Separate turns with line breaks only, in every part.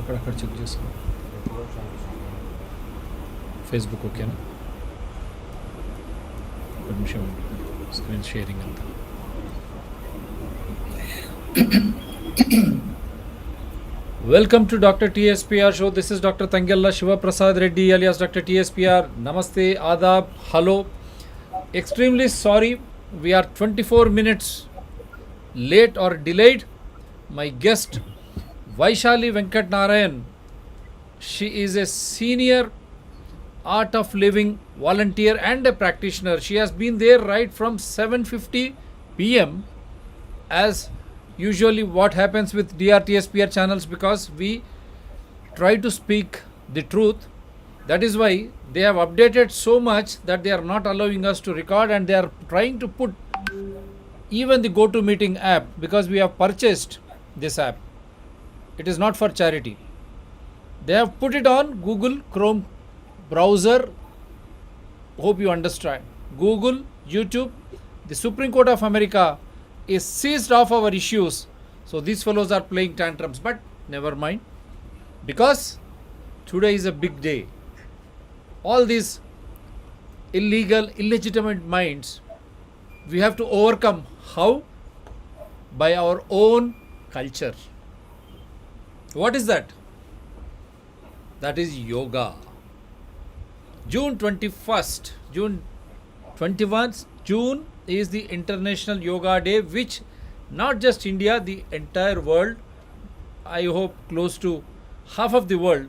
అక్కడక్కడ చెక్ చేసుకో. ఫేస్బుక్ ఓకేనా? ఒక నిమిషం స్క్రీన్ షేరింగ్ అంతా. Welcome to Dr. TSPR show. This is Dr. Tangella Shiva Prasad Reddy alias Dr. TSPR. Namaste, Adab, hello. Extremely sorry, we are 24 minutes late or delayed. My guest, Vaishali Venkatnarayan, she is a senior art of living volunteer and a practitioner. She has been there right from 7:50 p.m. as usually what happens with DRTSPR channels, because we try to speak the truth. That is why they have updated so much that they are not allowing us to record, and they are trying to put even the GoToMeeting app, because we have purchased this app. It is not for charity. They have put it on Google Chrome browser. Hope you understand. Google, YouTube, the Supreme Court of America is seized off our issues. So these fellows are playing tantrums, but never mind, because today is a big day. All these illegal, illegitimate minds, we have to overcome. How? By our own culture. What is that? That is yoga. June 21st, June 21st, June is the International Yoga Day, which not just India, the entire world, I hope close to half of the world,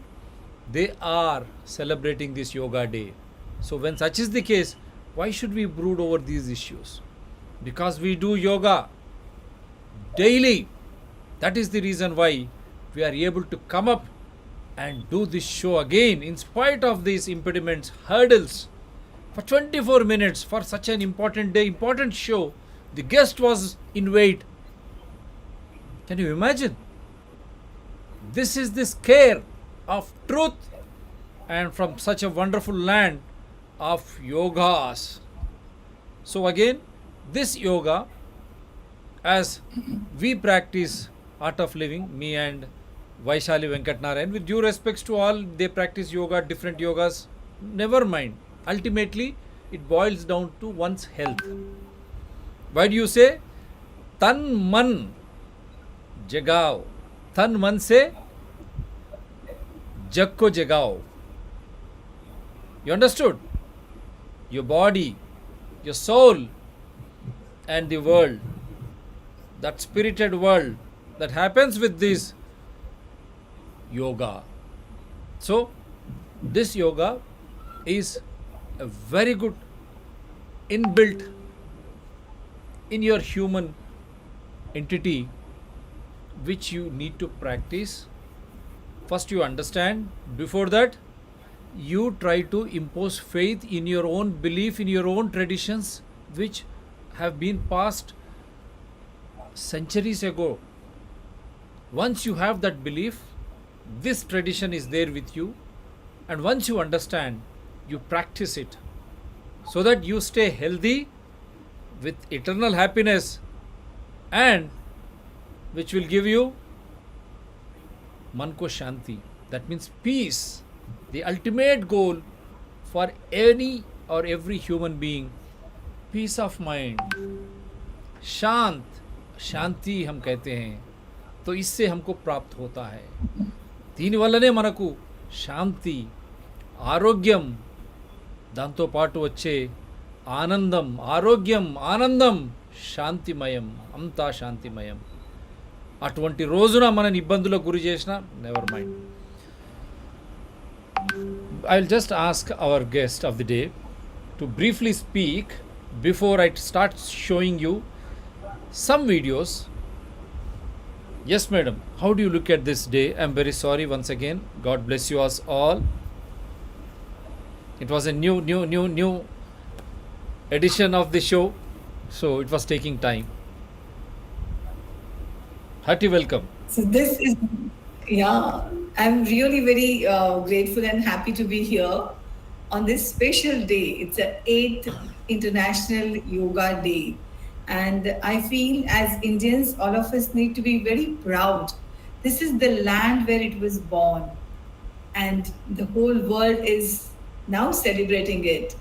they are celebrating this yoga day. So when such is the case, why should we brood over these issues? Because we do yoga daily. That is the reason why we are able to come up and do this show again in spite of these impediments, hurdles. For 24 minutes for such an important day, important show, the guest was in wait. Can you imagine? This is the scare of truth, and from such a wonderful land of yogas. So again, this yoga, as we practice art of living, me and Vaishali Venkatnarayan, with due respects to all, they practice yoga, different yogas, never mind. Ultimately, it boils down to one's health. Why do you say tan man jagao? Tan man se jag ko jagao. You understood? Your body, your soul, and the world, that spirited world that happens with this yoga. So this yoga is a very good inbuilt in your human entity, which you need to practice. First you understand. Before that, you try to impose faith in your own belief, in your own traditions, which have been passed centuries ago. Once you have that belief, this tradition is there with you, and once you understand, you practice it, so that you stay healthy with eternal happiness, and which will give you man ko shanti. That means peace, the ultimate goal for any or every human being. Peace of mind, शांत, శాంతి हम कहते हैं. तो इससे हमको प्राप्त होता है. దీనివల్లనే మనకు శాంతి, ఆరోగ్యం, దాంతోపాటు వచ్చే ఆనందం, ఆరోగ్యం, ఆనందం, శాంతిమయం, అంతా శాంతిమయం. అటువంటి రోజున మనని ఇబ్బందులకు గురి చేసిన never mind. I will just ask our guest of the day to briefly speak before I start showing you some videos. Yes, madam. How do you look at this day? I'm very sorry once again. God bless you us all. It was a new edition of the show, so it was taking time. Hearty welcome.
So this is, yeah, I'm really very grateful and happy to be here on this special day. It's the 8th International Yoga Day. And I feel as Indians, all of us need to be very proud This is the land where it was born, and the whole world is now celebrating it.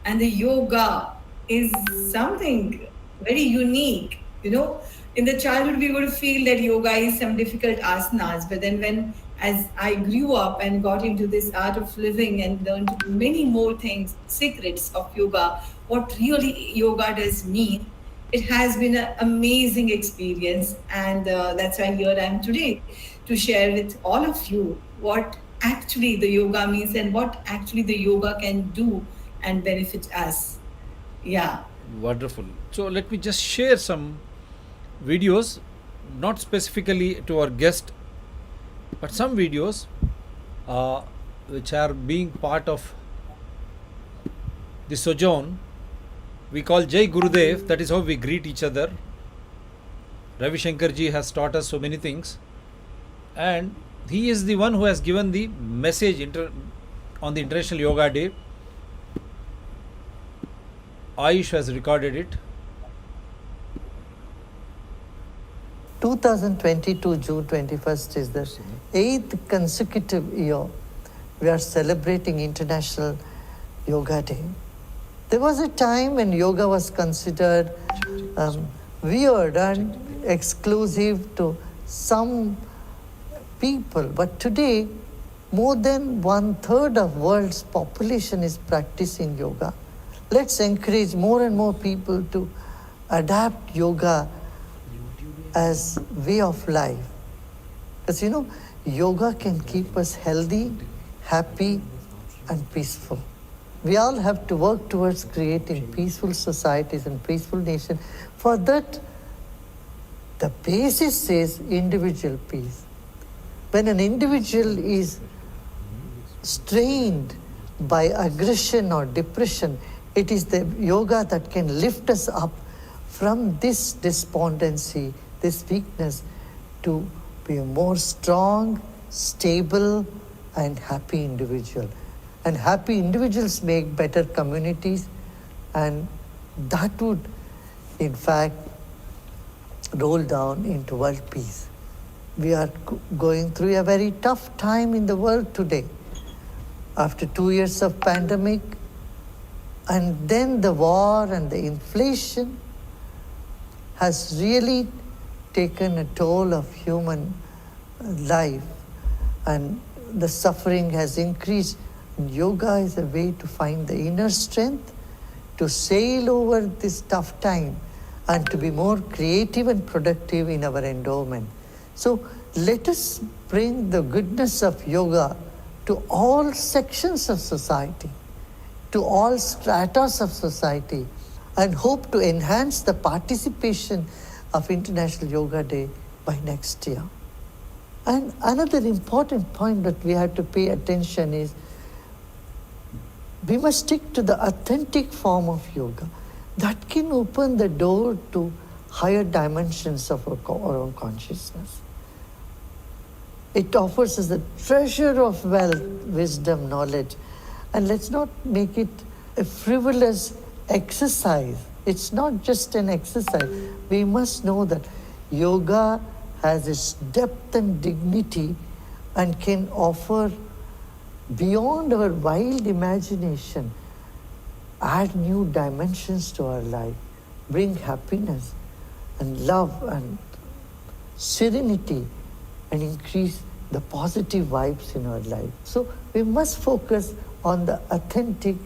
And the yoga is something very unique. In the childhood, we would feel that yoga is some difficult asanas, but then when as I grew up and got into this art of living and learned many more things, secrets of yoga, what really yoga does mean, it has been an amazing experience, and that's why here I am today to share with all of you what actually the yoga means and what actually the yoga can do and benefit us. Yeah.
Wonderful. So let me just share some videos, not specifically to our guest, but some videos uh, which are being part of the sojourn. We call Jai Gurudev, that is how we greet each other. Ravi Shankar ji has taught us so many things, and he is the one who has given the message on the International Yoga Day. Ayush has recorded it.
2022 June 21st is the 8th consecutive year we are celebrating International Yoga Day. There was a time when yoga was considered weird and exclusive to some people, but today more than 1/3 of world's population is practicing yoga. Let's encourage more and more people to adapt yoga as way of life. Because yoga can keep us healthy, happy, and peaceful. We all have to work towards creating peaceful societies and peaceful nation. For that, the basis is individual peace. When an individual is strained by aggression or depression, it is the yoga that can lift us up from this despondency, this weakness, to be a more strong, stable, and happy individual. And happy individuals make better communities, and that would, in fact, roll down into world peace. We are going through a very tough time in the world today. After 2 years of pandemic, and then the war and the inflation has really taken a toll of human life, and the suffering has increased. Yoga is a way to find the inner strength to sail over this tough time and to be more creative and productive in our endowment. So let us bring the goodness of yoga to all sections of society, to all stratas of society, and hope to enhance the participation of International Yoga Day by next year. And another important point that we have to pay attention is we must stick to the authentic form of yoga that can open the door to higher dimensions of our own consciousness. It offers us a treasure of wealth, wisdom, knowledge. And let's not make it a frivolous exercise. It's not just an exercise. We must know that yoga has its depth and dignity and can offer beyond our wild imagination, add new dimensions to our life, bring happiness and love and serenity, and increase the positive vibes in our life. So we must focus on the authentic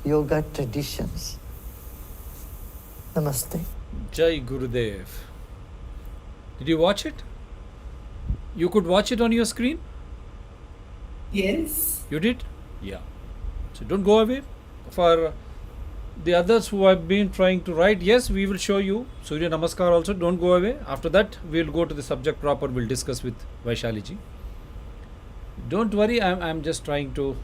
yoga traditions. Namaste.
Jai Gurudev. Did you watch it? You could watch it on your screen?
Yes.
You did? Yeah. So don't go away. For the others who have been trying to write, yes, we will show you Surya Namaskar also. Don't go away. After that, we will go to the subject proper. We'll discuss with Vaishali ji. Don't worry, I'm just trying to.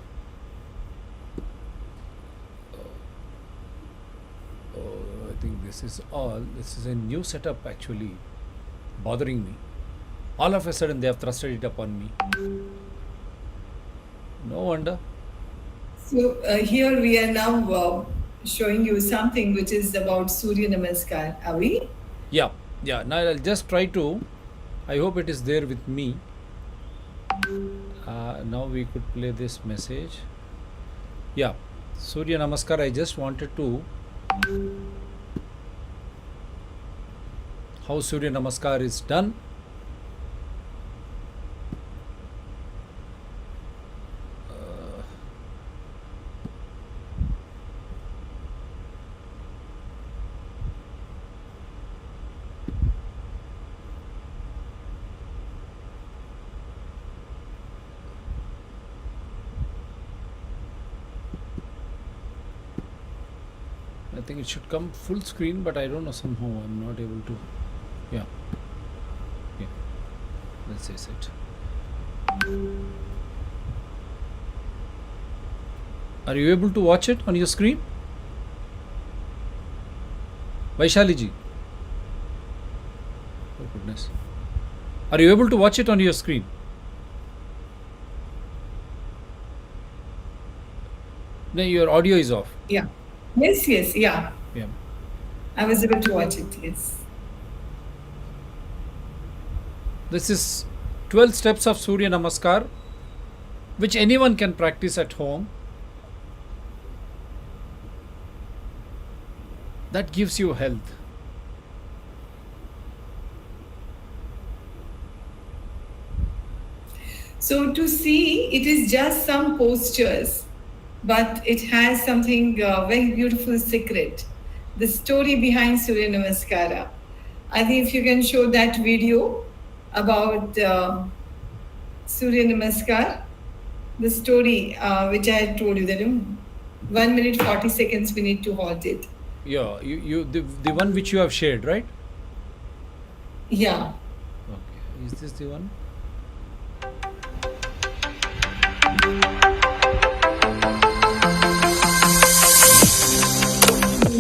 I think this is all. This is a new setup actually bothering me. All of a sudden, they have thrusted it upon me. No wonder.
So here we are now showing you something which is about Surya Namaskar. Are we?
Yeah. Now I'll just try to I hope it is there with me. Now we could play this message. Yeah, Surya Namaskar. I just wanted to how Surya Namaskar is done. I think it should come full screen, but I don't know, somehow I'm not able to. Yeah. Yeah. This is it. Are you able to watch it on your screen? Vaishali ji. Oh goodness. Are you able to watch it on your screen? No, your audio is off.
Yeah. Yes, yes, yeah.
Yeah.
I was able to watch it, yes.
This is 12 steps of Surya Namaskar, which anyone can practice at home. That gives you health.
So to see, it is just some postures, but it has something very beautiful secret. The story behind Surya Namaskara. I think if you can show that video about Surya Namaskar, the story which I had told you that in 1 minute 40 seconds we need to halt it.
Yeah, the one which you have shared, right?
Yeah.
Okay. Is this the one?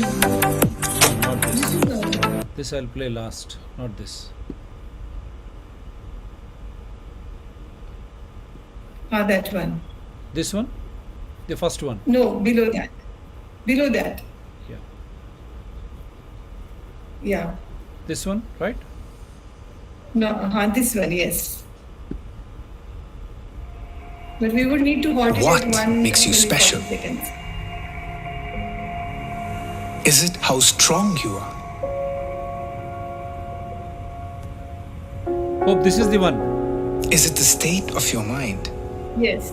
Not this. This I'll play last, not this.
That one.
This one? The first one?
No, below that. Below that.
Yeah.
Yeah.
This one, right?
No, this one, yes. But we would need to halt it
What
at 1
makes you
minute, 40
special?
seconds.
Is it how strong you are?
Hope this is the one.
Is it the state of your mind?
Yes.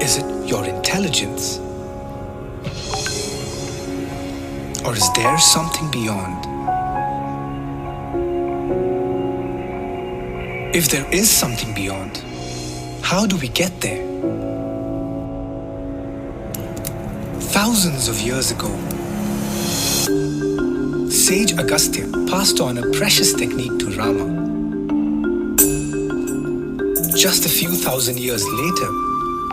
Is it your intelligence? Or is there something beyond? If there is something beyond, how do we get there? Thousands of years ago, sage Agastya passed on a precious technique to Rama. Just a few thousand years later,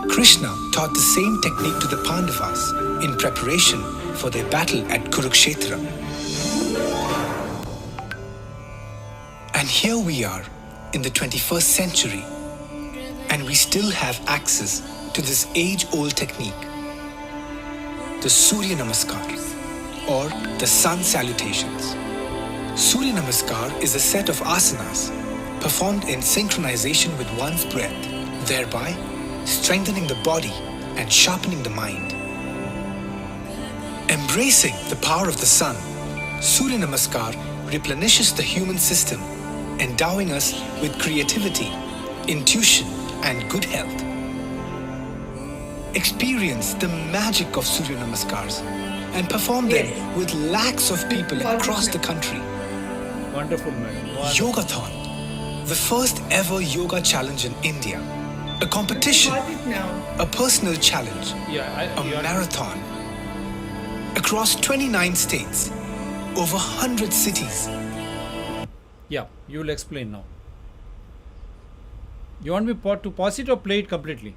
Krishna taught the same technique to the Pandavas in preparation for their battle at Kurukshetra. And here we are in the 21st century, and we still have access to this age-old technique, the Surya Namaskar, or the sun salutations. Surya Namaskar is a set of asanas performed in synchronization with one's breath, thereby strengthening the body and sharpening the mind. Embracing the power of the sun, Surya Namaskar replenishes the human system, endowing us with creativity, intuition, and good health. Experience the magic of Surya Namaskars and perform them
Yes.
with lakhs of people across the country.
Wonderful, madam.
Yogathon, the first ever yoga challenge in India. A competition,
Halt it now.
a personal challenge,
Yeah,
a marathon. Across 29 states, over 100 cities.
yeah, you will explain now. You want me to pause it or play it completely?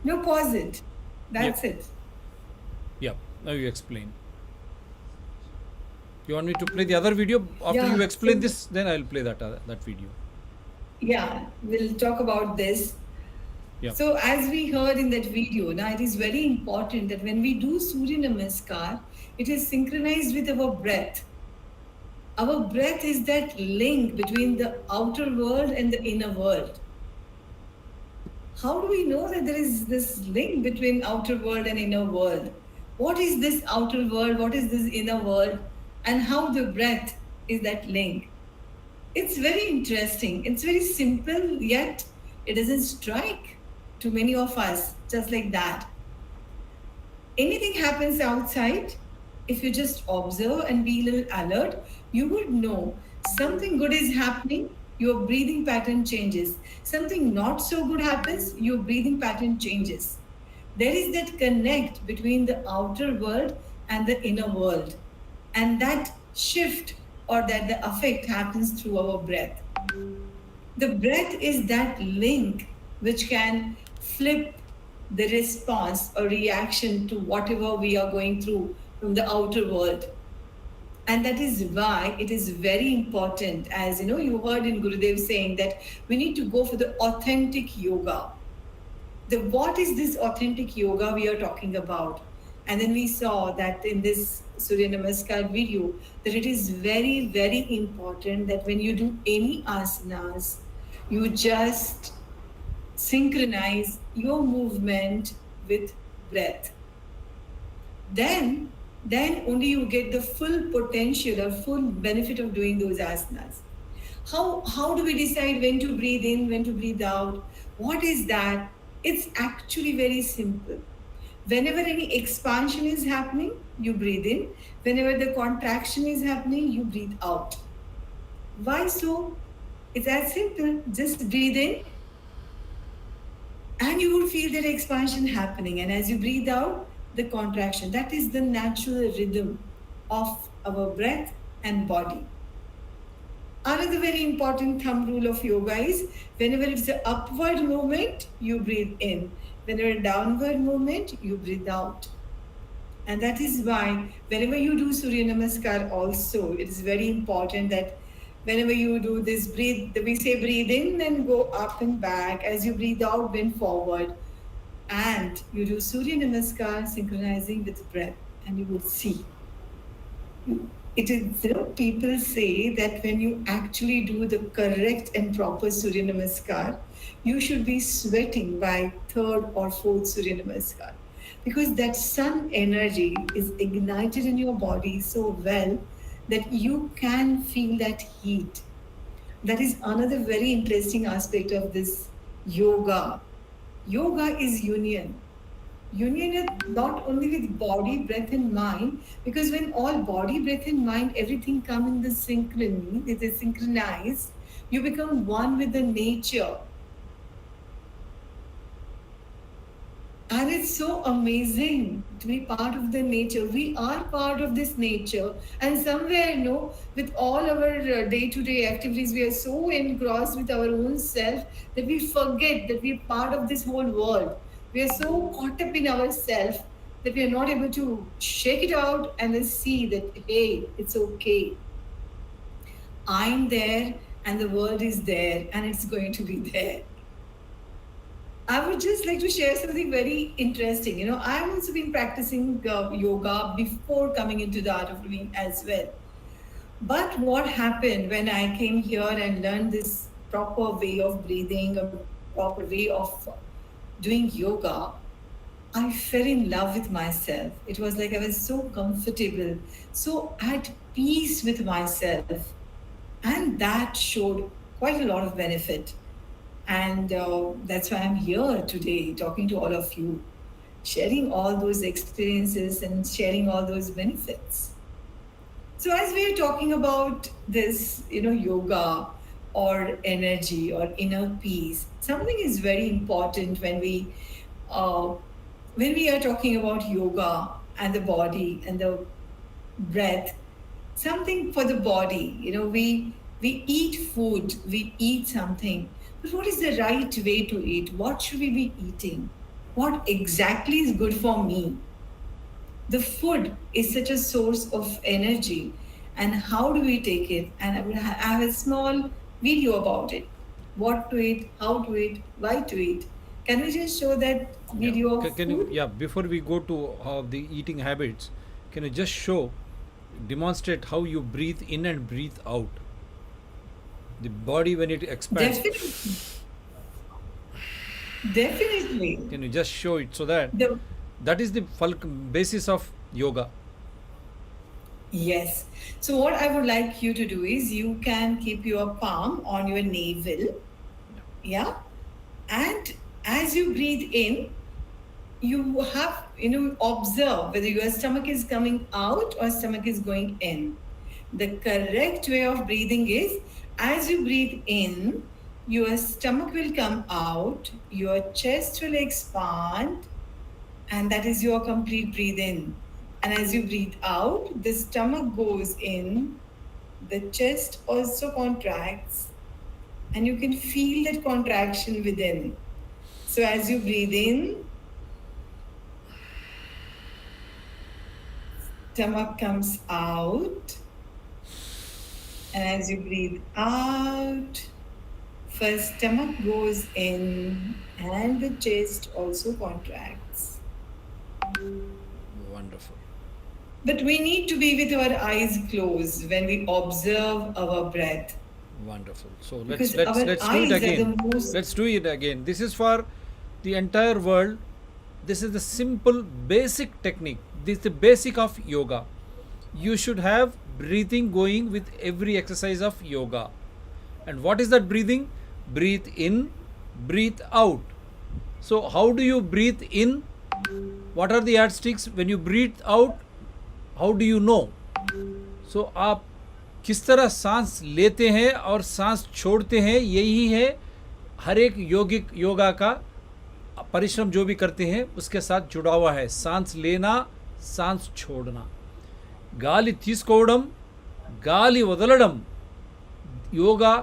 No, pause it. That's it.
Yeah, now you explain. You want me to play the other video after
Yeah,
you explain
so-
this? Then I'll play that video.
Yeah, we'll talk about this.
Yeah.
So as we heard in that video, now it is very important that when we do Surya Namaskar, It is synchronized with our breath. Our breath is that link between the outer world and the inner world. How do we know that there is this link between outer world and inner world? What is this outer world? What is this inner world? And how the breath is that link? It's very interesting. It's very simple, yet it doesn't strike to many of us just like that. Anything happens outside, if you just observe and be a little alert, you would know something good is happening, your breathing pattern changes. Something not so good happens, your breathing pattern changes. There is that connect between the outer world and the inner world. And that shift or that the effect happens through our breath. The breath is that link which can flip the response or reaction to whatever we are going through from the outer world. And that is why it is very important, as you know, you heard in Gurudev saying that we need to go for the authentic yoga. What is this authentic yoga we are talking about? And then we saw that in this Surya Namaskar video that it is very, very important that when you do any asanas, you just synchronize your movement with breath. Then only you get the full potential or full benefit of doing those asanas. How do we decide when to breathe in, when to breathe out? What is that? It's actually very simple. Whenever any expansion is happening, you breathe in. Whenever the contraction is happening, you breathe out. Why so? It's as simple. Just breathe in and you will feel that expansion happening. And as you breathe out, the contraction. That is the natural rhythm of our breath and body. Another very important thumb rule of yoga is whenever it's an upward movement, you breathe in. Whenever a downward movement, you breathe out. And that is why whenever you do Surya Namaskar also, it is very important that whenever you do this, we say breathe in and go up and back. As you breathe out, bend forward. And you do Surya Namaskar synchronizing with breath. And you will see. It is, people say that when you actually do the correct and proper Surya Namaskar, you should be sweating by third or fourth Surya Namaskar. Because that sun energy is ignited in your body so well that you can feel that heat. That is another very interesting aspect of this yoga. Yoga is union. Union is not only with body, breath, and mind, because when all body, breath, and mind, everything come in the synchrony, it is synchronized, you become one with the nature. And it's so amazing to be part of the nature. We are part of this nature. And somewhere, with all our day-to-day activities, we are so engrossed with our own self that we forget that we are part of this whole world. We are so caught up in ourselves that we are not able to shake it out and then see that, hey, it's okay. I'm there and the world is there and it's going to be there. I would just like to share something very interesting. I've also been practicing yoga before coming into the art of living as well. But what happened when I came here and learned this proper way of breathing, a proper way of doing yoga, I fell in love with myself. It was like I was so comfortable, so at peace with myself. And that showed quite a lot of benefit. And that's why I'm here today talking to all of you, sharing all those experiences and sharing all those benefits. So as we are talking about this, yoga or energy or inner peace, something is very important when we are talking about yoga and the body and the breath. Something for the body. We eat food, we eat something. But what is the right way to eat? What should we be eating? What exactly is good for me? The food is such a source of energy. And how do we take it? And I have a small video about it. What to eat, how to eat, why to eat. Can we just show that video of
Can you,
food?
yeah, before we go to the eating habits, Can you just demonstrate how you breathe in and breathe out? The body when it expands.
Definitely. Definitely.
Can you just show it so that
The
that is the basis of yoga?
Yes. So what I would like you to do is you can keep your palm on your navel. Yeah. And as you breathe in, you have, observe whether your stomach is coming out or stomach is going in. The correct way of breathing is as you breathe in, your stomach will come out, your chest will expand, and that is your complete breathe in. And as you breathe out, the stomach goes in, the chest also contracts, and you can feel that contraction within. So as you breathe in, stomach comes out, and as you breathe out, first stomach goes in, and the chest also contracts.
Wonderful.
But we need to be with our eyes closed when we observe our breath.
Wonderful. So
Because
let's
our
do it
eyes are
again.
the most-
Let's do it again. This is for the entire world. This is the simple basic technique. This is the basic of yoga. You should have breathing going with every exercise of yoga. And what is that breathing? Breathe in, breathe out. So how do you breathe in? What are the yardsticks? When you breathe out, how do you know? So आप किस तरह सांस लेते हैं और सांस छोड़ते हैं, यही है हर एक योगा का परिश्रम जो भी करते हैं उसके साथ जुड़ा हुआ है. सांस लेना, सांस छोड़ना, గాలి తీసుకోవడం, గాలి వదలడం. యోగా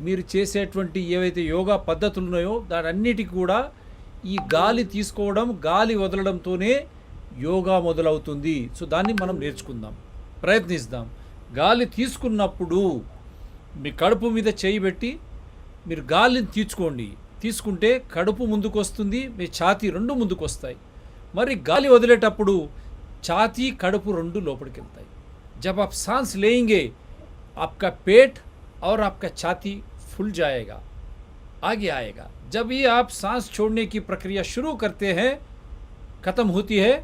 మీరు చేసేటువంటి ఏవైతే యోగా పద్ధతులు ఉన్నాయో దానన్నిటికీ కూడా ఈ గాలి తీసుకోవడం, గాలి వదలడంతోనే యోగా మొదలవుతుంది. సో దాన్ని మనం నేర్చుకుందాం, ప్రయత్నిస్తాం. గాలి తీసుకున్నప్పుడు మీ కడుపు మీద చేయి పెట్టి మీరు గాలిని తీసుకుంటే కడుపు ముందుకు వస్తుంది, మీ ఛాతీ రెండు ముందుకు వస్తాయి. మరి గాలి వదిలేటప్పుడు छाती कड़पू రెండు లోపలికి వెళ్తాయి. जब आप सांस लेंगे आपका पेट और आपका छाती फूल जाएगा, आगे आएगा. जब ये आप सांस छोड़ने की प्रक्रिया शुरू करते हैं, ख़त्म होती है,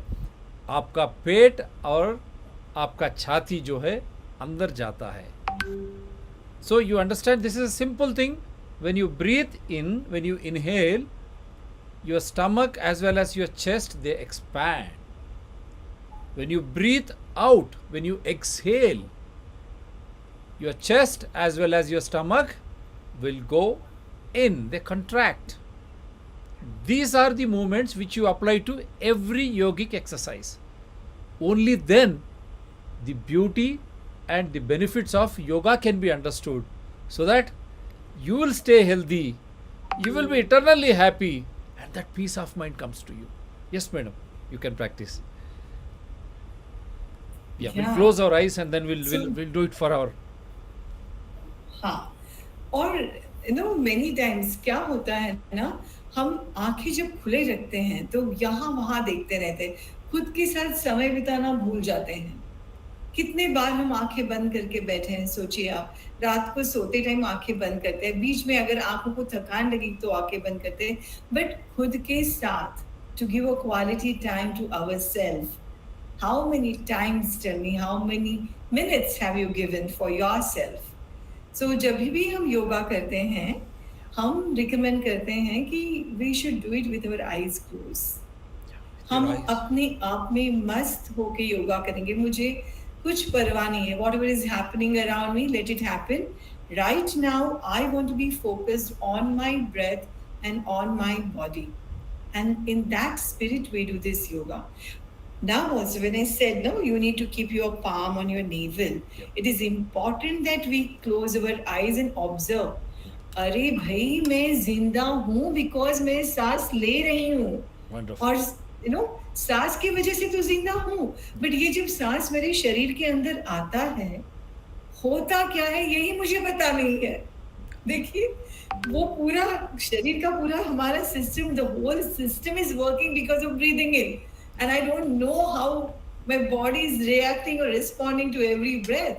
आपका पेट और आपका छाती जो है अंदर जाता है. So you understand, this is a simple thing. When you breathe in, when you inhale, your stomach as well as your chest, they expand. When you breathe out, when you exhale, your chest as well as your stomach will go in, they contract. These are the movements which you apply to every yogic exercise. Only then the beauty and the benefits of yoga can be understood, so that you will stay healthy, you will be eternally happy, and that peace of mind comes to you. Yes, madam, you can practice. Yeah, we'll close our eyes and then we'll do it for our.
हाँ. और many times क्या होता है ना, हम आंखें जब खुले रखते हैं तो यहाँ वहाँ देखते रहते हैं, खुद के साथ समय बिताना भूल जाते हैं. कितने बार हम आंखें बंद करके बैठे हैं, सोचिए आप. रात को सोते टाइम आंखें बंद करते हैं, बीच में अगर आंखों को थकान लगी तो आंखें बंद करते हैं, बट खुद के साथ to give a quality time to ourselves. How many times, tell me, how many minutes have you given for yourself? So जब भी हम योगा करते हैं, हम recommend करते हैं कि we should do it with our eyes closed. हम अपने आप में मस्त होके योगा करेंगे. मुझे कुछ परवाह नहीं है. Whatever is happening around me, let it happen. Right now, I want to be focused on my breath and on my body. And in that spirit, we do this yoga. Now also, when I said, no, you need to keep your palm on your navel, it is important that we close our eyes and observe. अरे भाई मैं जिंदा हूँ because मैं सांस ले रही हूँ. और सांस की वजह से तो जिंदा हूँ, बट ये जब सांस मेरे शरीर के अंदर आता है, होता क्या है यही मुझे पता नहीं है. देखिए वो पूरा शरीर का पूरा हमारा system, the whole system is working because of breathing in. And I don't know how My body is reacting or responding to every breath.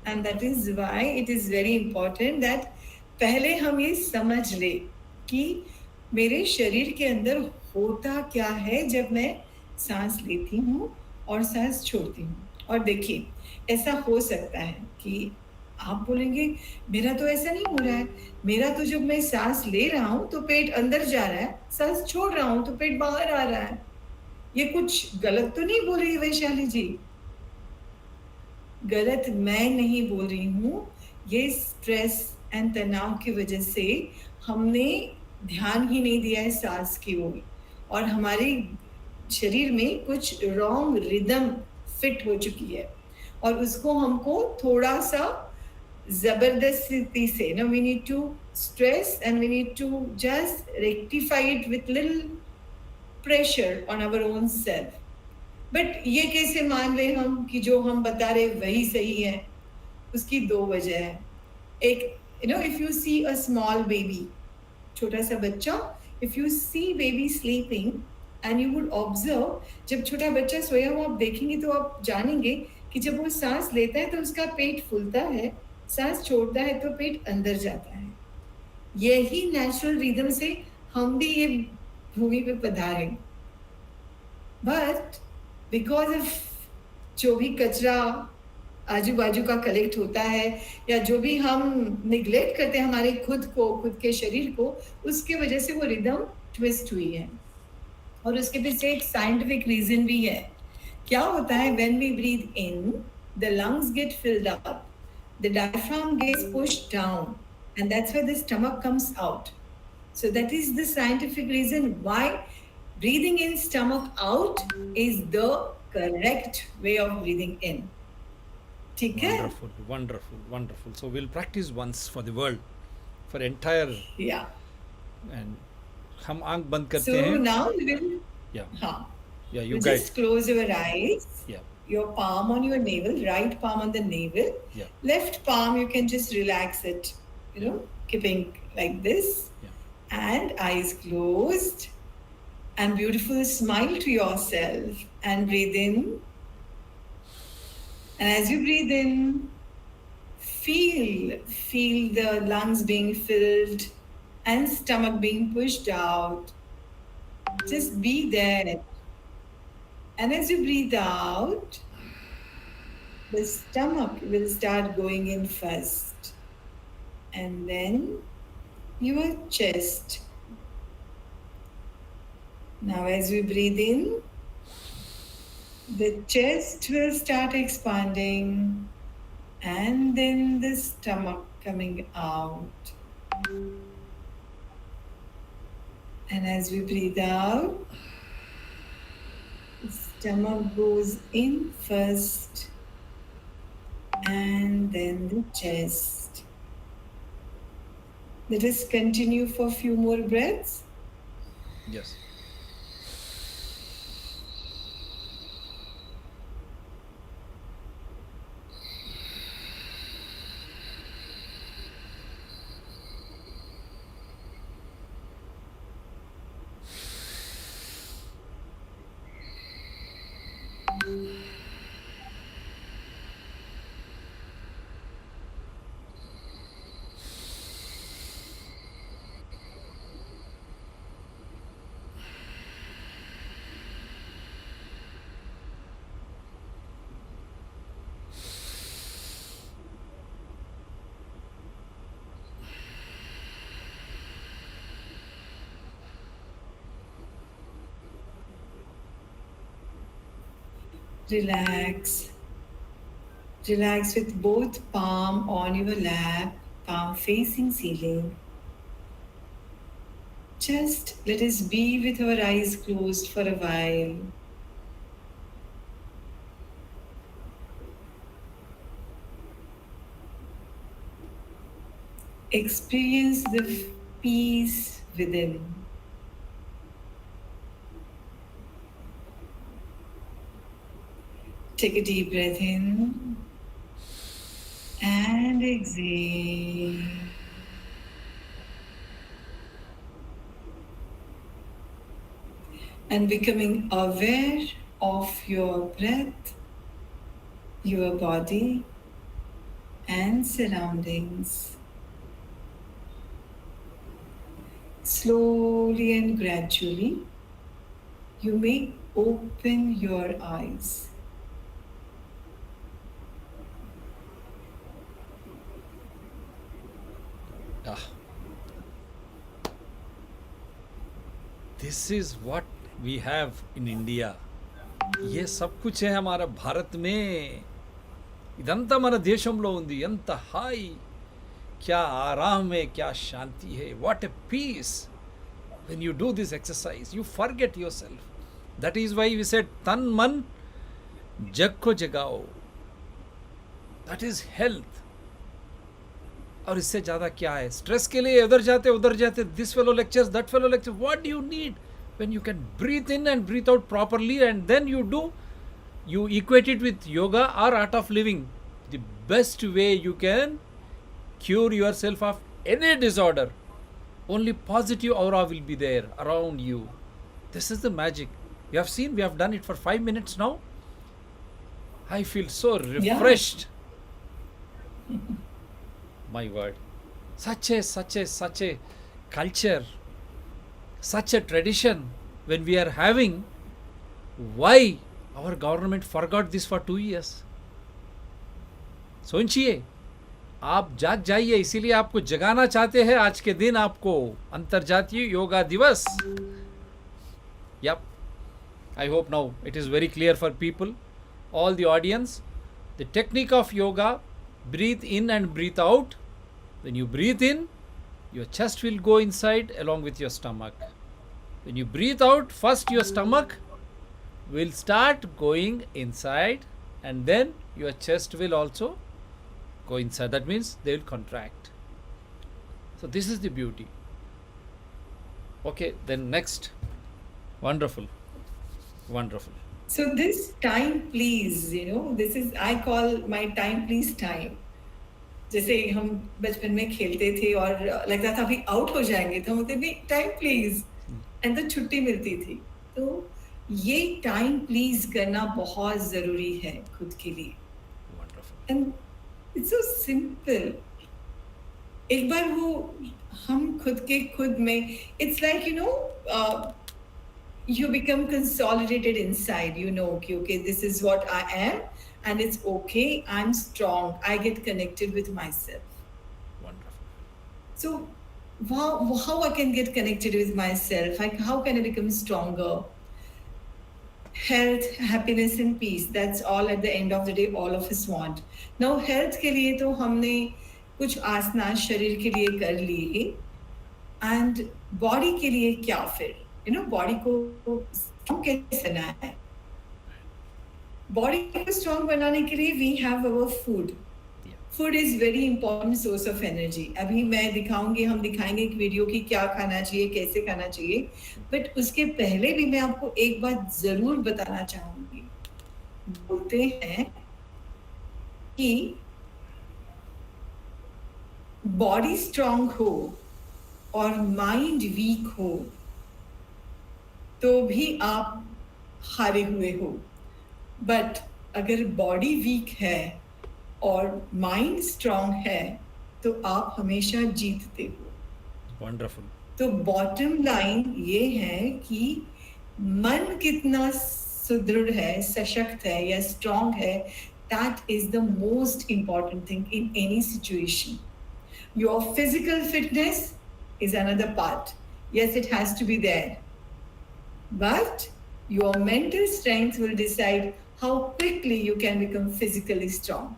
And that is why it is very important that पहले हम ये समझ ले कि मेरे शरीर के अंदर होता क्या है जब मैं सांस लेती हूँ और सांस छोड़ती हूँ. और देखिए, ऐसा हो सकता है कि आप बोलेंगे मेरा तो ऐसा नहीं हो रहा है, मेरा तो जब मैं सांस ले रहा हूँ तो पेट अंदर जा रहा है, सांस छोड़ रहा हूँ तो पेट बाहर आ रहा है. ये कुछ गलत तो नहीं बोल रही वैशाली जी? गलत मैं नहीं बोल रही हूँ. ये स्ट्रेस एंड तनाव की वजह से हमने ध्यान ही नहीं दिया है सांस की ओर, और हमारे शरीर में कुछ रॉन्ग रिदम फिट हो चुकी है, और उसको हमको थोड़ा सा जबरदस्ती से, no, we need to stress and we need to just rectify it with little pressure on our own self. But ये कैसे मान ले हम कि जो हम बता रहे वही सही है? उसकी दो वजह है. एक, if you see a small baby, छोटा सा बच्चा, if you see baby sleeping and you would observe, जब छोटा बच्चा सोया हुआ आप देखेंगे तो आप जानेंगे कि जब वो सांस लेता है तो उसका पेट फूलता है, सांस छोड़ता है तो पेट अंदर जाता है. यही नेचुरल रिदम से हम भी ये भूमि पे पधारे. बट बिकॉज ऑफ जो भी कचरा आजू बाजू का कलेक्ट होता है, या जो भी हम निग्लेक्ट करते हैं हमारे खुद को, खुद के शरीर को, उसके वजह से वो रिदम ट्विस्ट हुई है. और उसके पीछे एक साइंटिफिक रीजन भी है. क्या होता है, when we breathe in, the lungs get filled up, the diaphragm gets pushed down, and that's why the stomach comes out. So that is the scientific reason why breathing in, stomach out is the correct way of breathing in. ठीक है?
Wonderful, wonderful, wonderful. So we'll practice once for the world, for entire.
Yeah.
And हम आंख बंद करते
So
हैं.
now we will.
Yeah.
हाँ.
Yeah, you
You
guide.
just close your eyes.
Yeah.
Your palm on your navel, right palm on the navel.
Yeah.
Left palm you can just relax it. Keeping like this.
Yeah.
And eyes closed. And beautiful smile to yourself and breathe in. And as you breathe in, feel the lungs being filled and stomach being pushed out. Just be there. And as you breathe out, the stomach will start going in first. And then your chest. Now as we breathe in, the chest will start expanding, and then the stomach coming out. And as we breathe out, the stomach goes in first, and then the chest. Let us continue for a few more breaths.
Yes.
Relax. Relax with both palm on your lap, palm facing ceiling. Just let us be with our eyes closed for a while. Experience the peace within. Take a deep breath in and exhale. And becoming aware of your breath, your body, and surroundings. Slowly and gradually, you may open your eyes.
Ah, this is what we have in India. ये सब कुछ है हमारा भारत में. ఇదంతా మన దేశంలో ఉంది. ఎంత హాయి, क्या आराम है, क्या शांति है. What a peace. When you do this exercise, you forget yourself. That is why we said tan man जग को जगाओ. That is health. और इससे ज़्यादा क्या है? स्ट्रेस के लिए उधर जाते, this fellow lectures, that fellow lecture. What do you need when you can breathe in and breathe out properly, and then you equate it with yoga or art of living. The best way you can cure yourself of any disorder, only positive aura will be there around you. This is the magic. You have seen, we have done it for 5 minutes now. I feel so refreshed. My word, such a culture, such a tradition when we are having. Why our government forgot this for 2 years? सोचिए, आप जाग जाइए. इसीलिए आपको जगाना चाहते हैं आज के दिन, आपको अंतर्जातीय योगा दिवस. Yep, I hope now it is very clear for people, all the audience. The technique of yoga: breathe in and breathe out. When you breathe in, your chest will go inside along with your stomach. When you breathe out, first your stomach will start going inside, and then your chest will also go inside. That means they will contract. So this is the beauty. Okay, then next. Wonderful.
So this time please, this is, I call my time please time. जैसे हम बचपन में खेलते थे और लगता था अभी आउट हो जाएंगे, तो हम बोलते नहीं, टाइम प्लीज, एंड तो छुट्टी मिलती थी. तो ये टाइम प्लीज करना बहुत जरूरी है खुद के लिए. And it's so simple. एक बार वो हम खुद में, it's like you become consolidated inside, कि okay, this is what I am, and it's okay, I'm strong, I get connected with myself.
Wonderful.
So how I can get connected with myself, how can I become stronger? Health, happiness and peace, that's all at the end of the day all of us want. Now health के लिए तो हमने कुछ आसना शरीर के लिए कर लिए, and body के लिए क्या फिर, बॉडी को स्ट्रॉन्ग कैसे बनाना है? बॉडी को स्ट्रॉन्ग बनाने के लिए we have our food. Food is very important source of energy. अभी हम दिखाएंगे एक वीडियो की क्या खाना चाहिए, कैसे खाना चाहिए, बट उसके पहले भी मैं आपको एक बात जरूर बताना चाहूंगी. बोलते हैं कि बॉडी स्ट्रॉन्ग हो और माइंड वीक हो तो भी आप हारे हुए हो, बट अगर बॉडी वीक है और माइंड स्ट्रांग है तो आप हमेशा जीतते हो.
Wonderful.
तो बॉटम लाइन ये है कि मन कितना सुदृढ़ है, सशक्त है या स्ट्रांग है, that is the most important thing in any situation. Your physical fitness is another part. Yes, it has to be there. But your mental strength will decide how quickly you can become physically strong.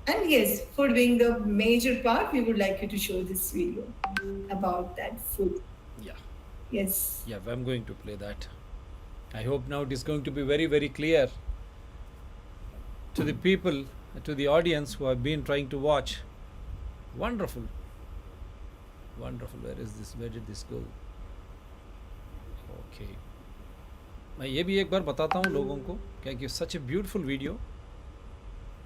And yes, food being the major part, we would like you to show this video about that food.
Yeah.
Yes.
Yeah, I'm going to play that. I hope now it is going to be very, very clear to the people, to the audience who have been trying to watch. Wonderful. Where did this go? Okay. मैं ये भी एक बार बताता हूँ लोगों को, क्या कि such a beautiful video.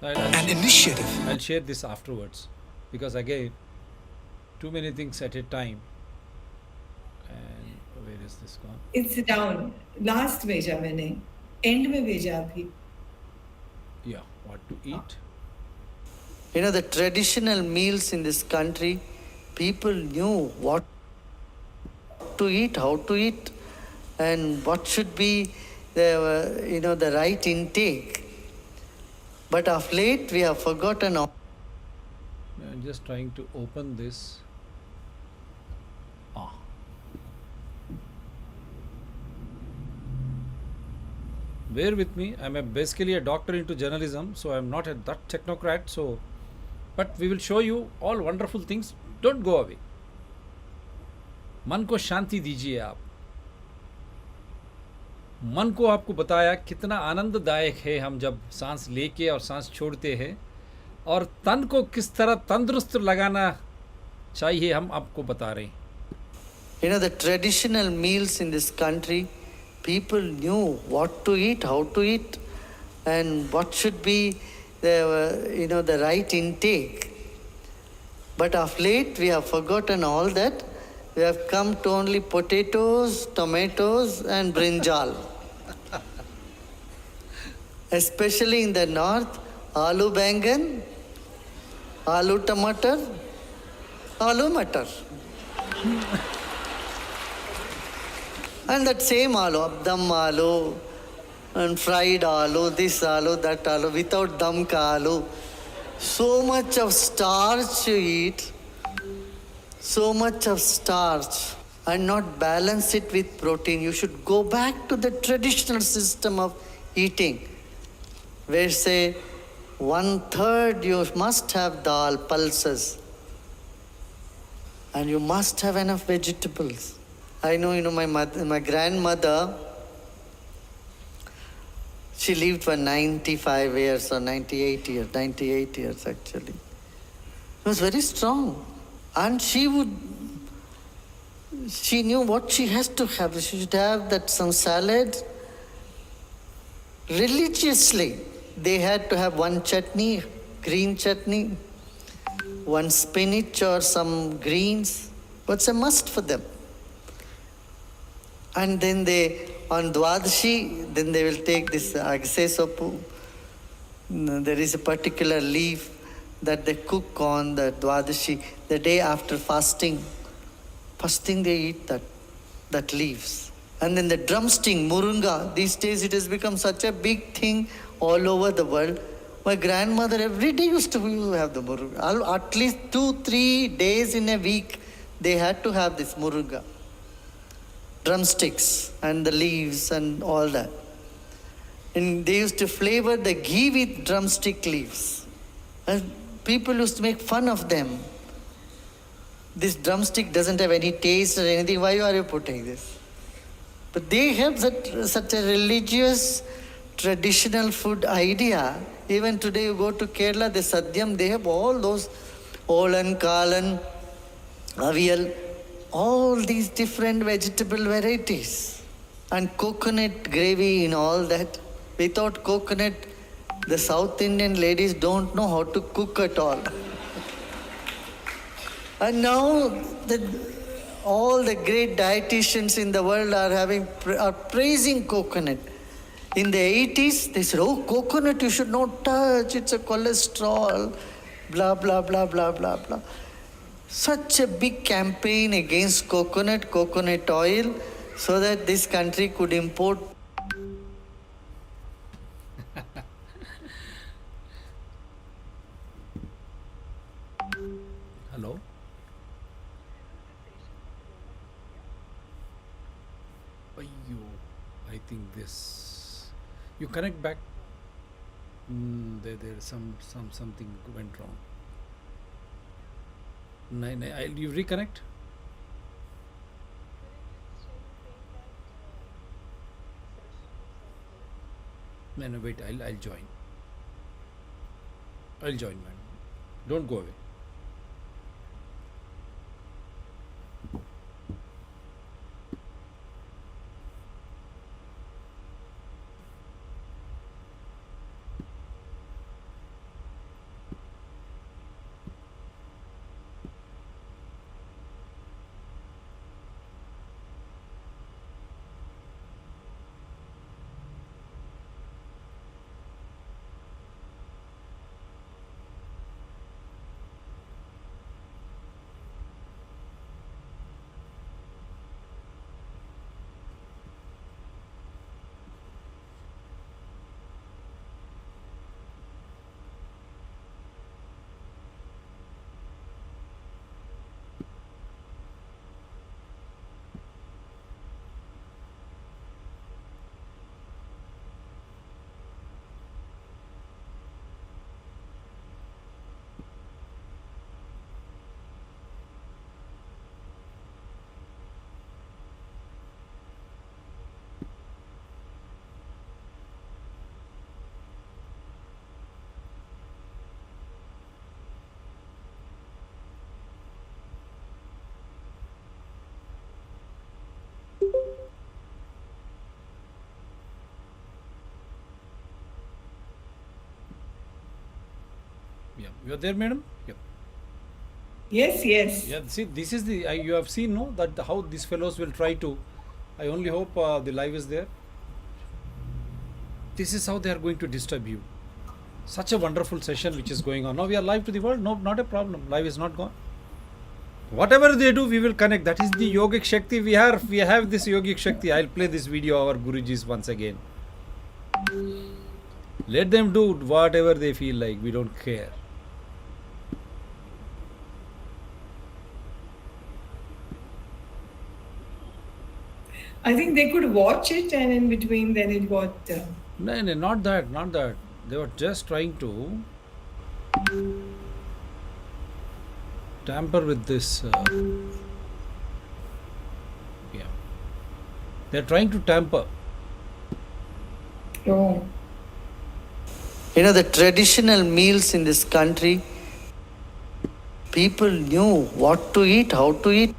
An initiative.
I'll share this afterwards, because again, too many things at a time. And where is this gone?
It's down. Last भेजा मैंने. एंड में भेजा अभी.
Yeah, what to eat?
You know, the traditional meals in this country, people knew what to eat, how to eat, and what should be the right intake. But of late, we have forgotten all.
I'm just trying to open this. Ah. Bear with me. Basically a doctor into journalism, so I'm not that technocrat. So, but we will show you all wonderful things. Don't go away. मन को शांति दीजिए आप. मन को आपको बताया कितना आनंददायक है हम जब सांस लेके और सांस छोड़ते हैं, और तन को किस तरह तंदुरुस्त लगाना चाहिए हम आपको बता रहे हैं.
You know, the traditional meals in this country, people knew what to eat, how to eat, and what should be the right intake. But of late, we have forgotten all that. We have come to only potatoes, tomatoes, and brinjal. Especially in the north, aloo bangan, aloo tomato, aloo matar. And that same aloo, dum aloo, and fried aloo, this aloo, that aloo, without dum ka aloo. So much of starch you eat, so much of starch, and not balance it with protein. You should go back to the traditional system of eating, where say 1/3 you must have dal, pulses, and you must have enough vegetables. I know, my grandmother, she lived for 95 years or 98 years actually. She was very strong. And she knew what she has to have. She should have some salad. Religiously, they had to have one chutney, green chutney, one spinach or some greens. What's a must for them? And then on Dwadashi, then they will take this agse soppu. There is a particular leaf that they cook on the Dwadashi, the day after fasting. Fasting they eat that leaves. And then the drumstick, murunga, these days it has become such a big thing all over the world. My grandmother every day used to have the murunga. At least 2-3 days in a week, they had to have this murunga. Drumsticks and the leaves and all that. And they used to flavor the ghee with drumstick leaves. And people used to make fun of them. This drumstick doesn't have any taste or anything. Why are you putting this? But they have such a religious, traditional food idea. Even today you go to Kerala, the Sadhyam, they have all those Olan, Kalan, Avial, all these different vegetable varieties. And coconut gravy and all that. Without coconut, the South Indian ladies don't know how to cook at all. And now all the great dietitians in the world are praising coconut. In the 80s, they said, oh, coconut you should not touch, it's a cholesterol, blah, blah, blah, blah, blah, blah. Such a big campaign against coconut oil, so that this country could import.
Hello? Ayyo, I think this. You connect back. There's something went wrong. You reconnect? No, wait, I'll join. I'll join, man. Don't go away. Yeah. You are there, madam? Yeah.
Yes, yes.
Yeah. See, this is the you have seen, no, that how these fellows will try to. I only hope the live is there. This is how they are going to disturb you. Such a wonderful session which is going on. Now we are live to the world. No, not a problem. Live is not gone. Whatever they do, we will connect. That is the yogic Shakti. We have this yogic Shakti. I'll play this video of our Gurujis once again. Let them do whatever they feel like. We don't care.
I think they could watch it, and in between, then it got.
No, no, not that, not that. They were just trying to tamper with this. Yeah, they're trying to tamper.
Oh.
You know, the traditional meals in this country, people knew what to eat, how to eat.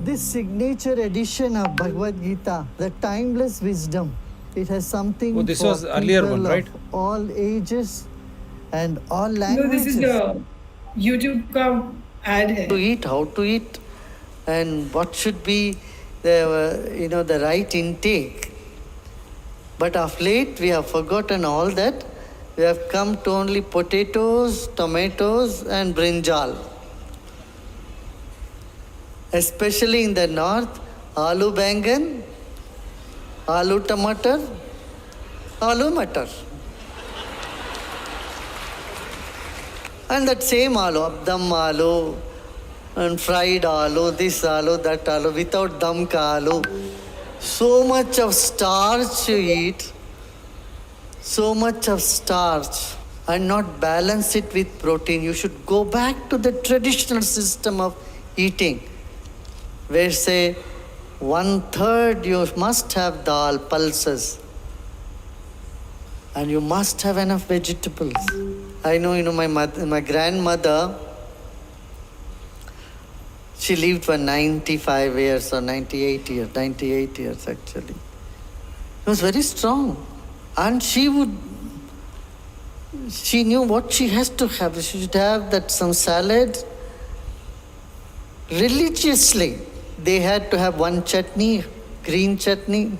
This signature edition of Bhagavad Gita, the timeless wisdom, it has something
Oh, this
for
was earlier
people
one, right?
of all ages and all
No,
languages.
this is the YouTube ka ad hai.
To eat, how to eat, and what should be the the right intake. But of late we have forgotten all that. We have come to only potatoes, tomatoes, and brinjal. Especially in the north, aloo bangan, aloo tomato, aloo matar. And that same aloo, abdam aloo, and fried aloo, this aloo, that aloo, without dam ka aloo. So much of starch you eat, so much of starch, and not balance it with protein. You should go back to the traditional system of eating, where say 1/3 you must have dal, pulses, and you must have enough vegetables. I know, my grandmother, she lived for 95 years or 98 years actually. She was very strong. And she knew what she has to have. She should have that some salad. Religiously, they had to have one chutney, green chutney,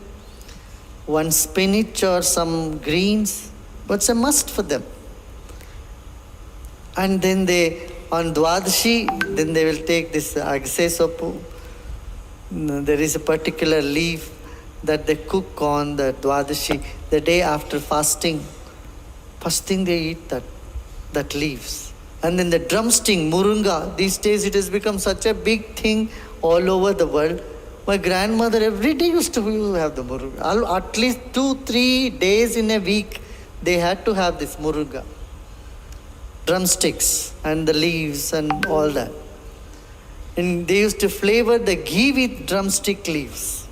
one spinach or some greens. What's a must for them? And then on Dwadashi, then they will take this agse soppu. There is a particular leaf that they cook on the Dwadashi, the day after fasting. Fasting they eat that leaves. And then the drumstick, murunga, these days it has become such a big thing all over the world. My grandmother every day used to have the murunga. At least 2-3 days in a week, they had to have this murunga. Drumsticks and the leaves and all that. And they used to flavor the ghee with drumstick leaves.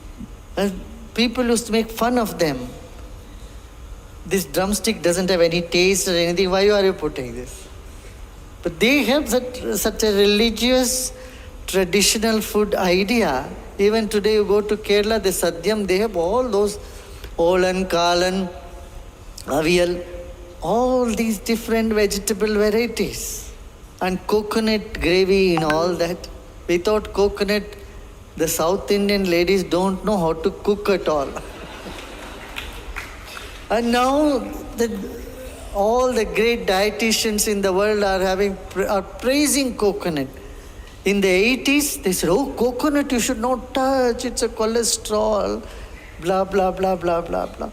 And people used to make fun of them. This drumstick doesn't have any taste or anything. Why are you putting this? But they have such a religious, traditional food idea. Even today you go to Kerala, the Sadhyam, they have all those Olan, Kalan, Avial, all these different vegetable varieties. And coconut gravy and all that. Without coconut, the South Indian ladies don't know how to cook at all. And now all the great dietitians in the world are praising coconut. In the 80s, they said, oh, coconut you should not touch, it's a cholesterol, blah, blah, blah, blah, blah, blah.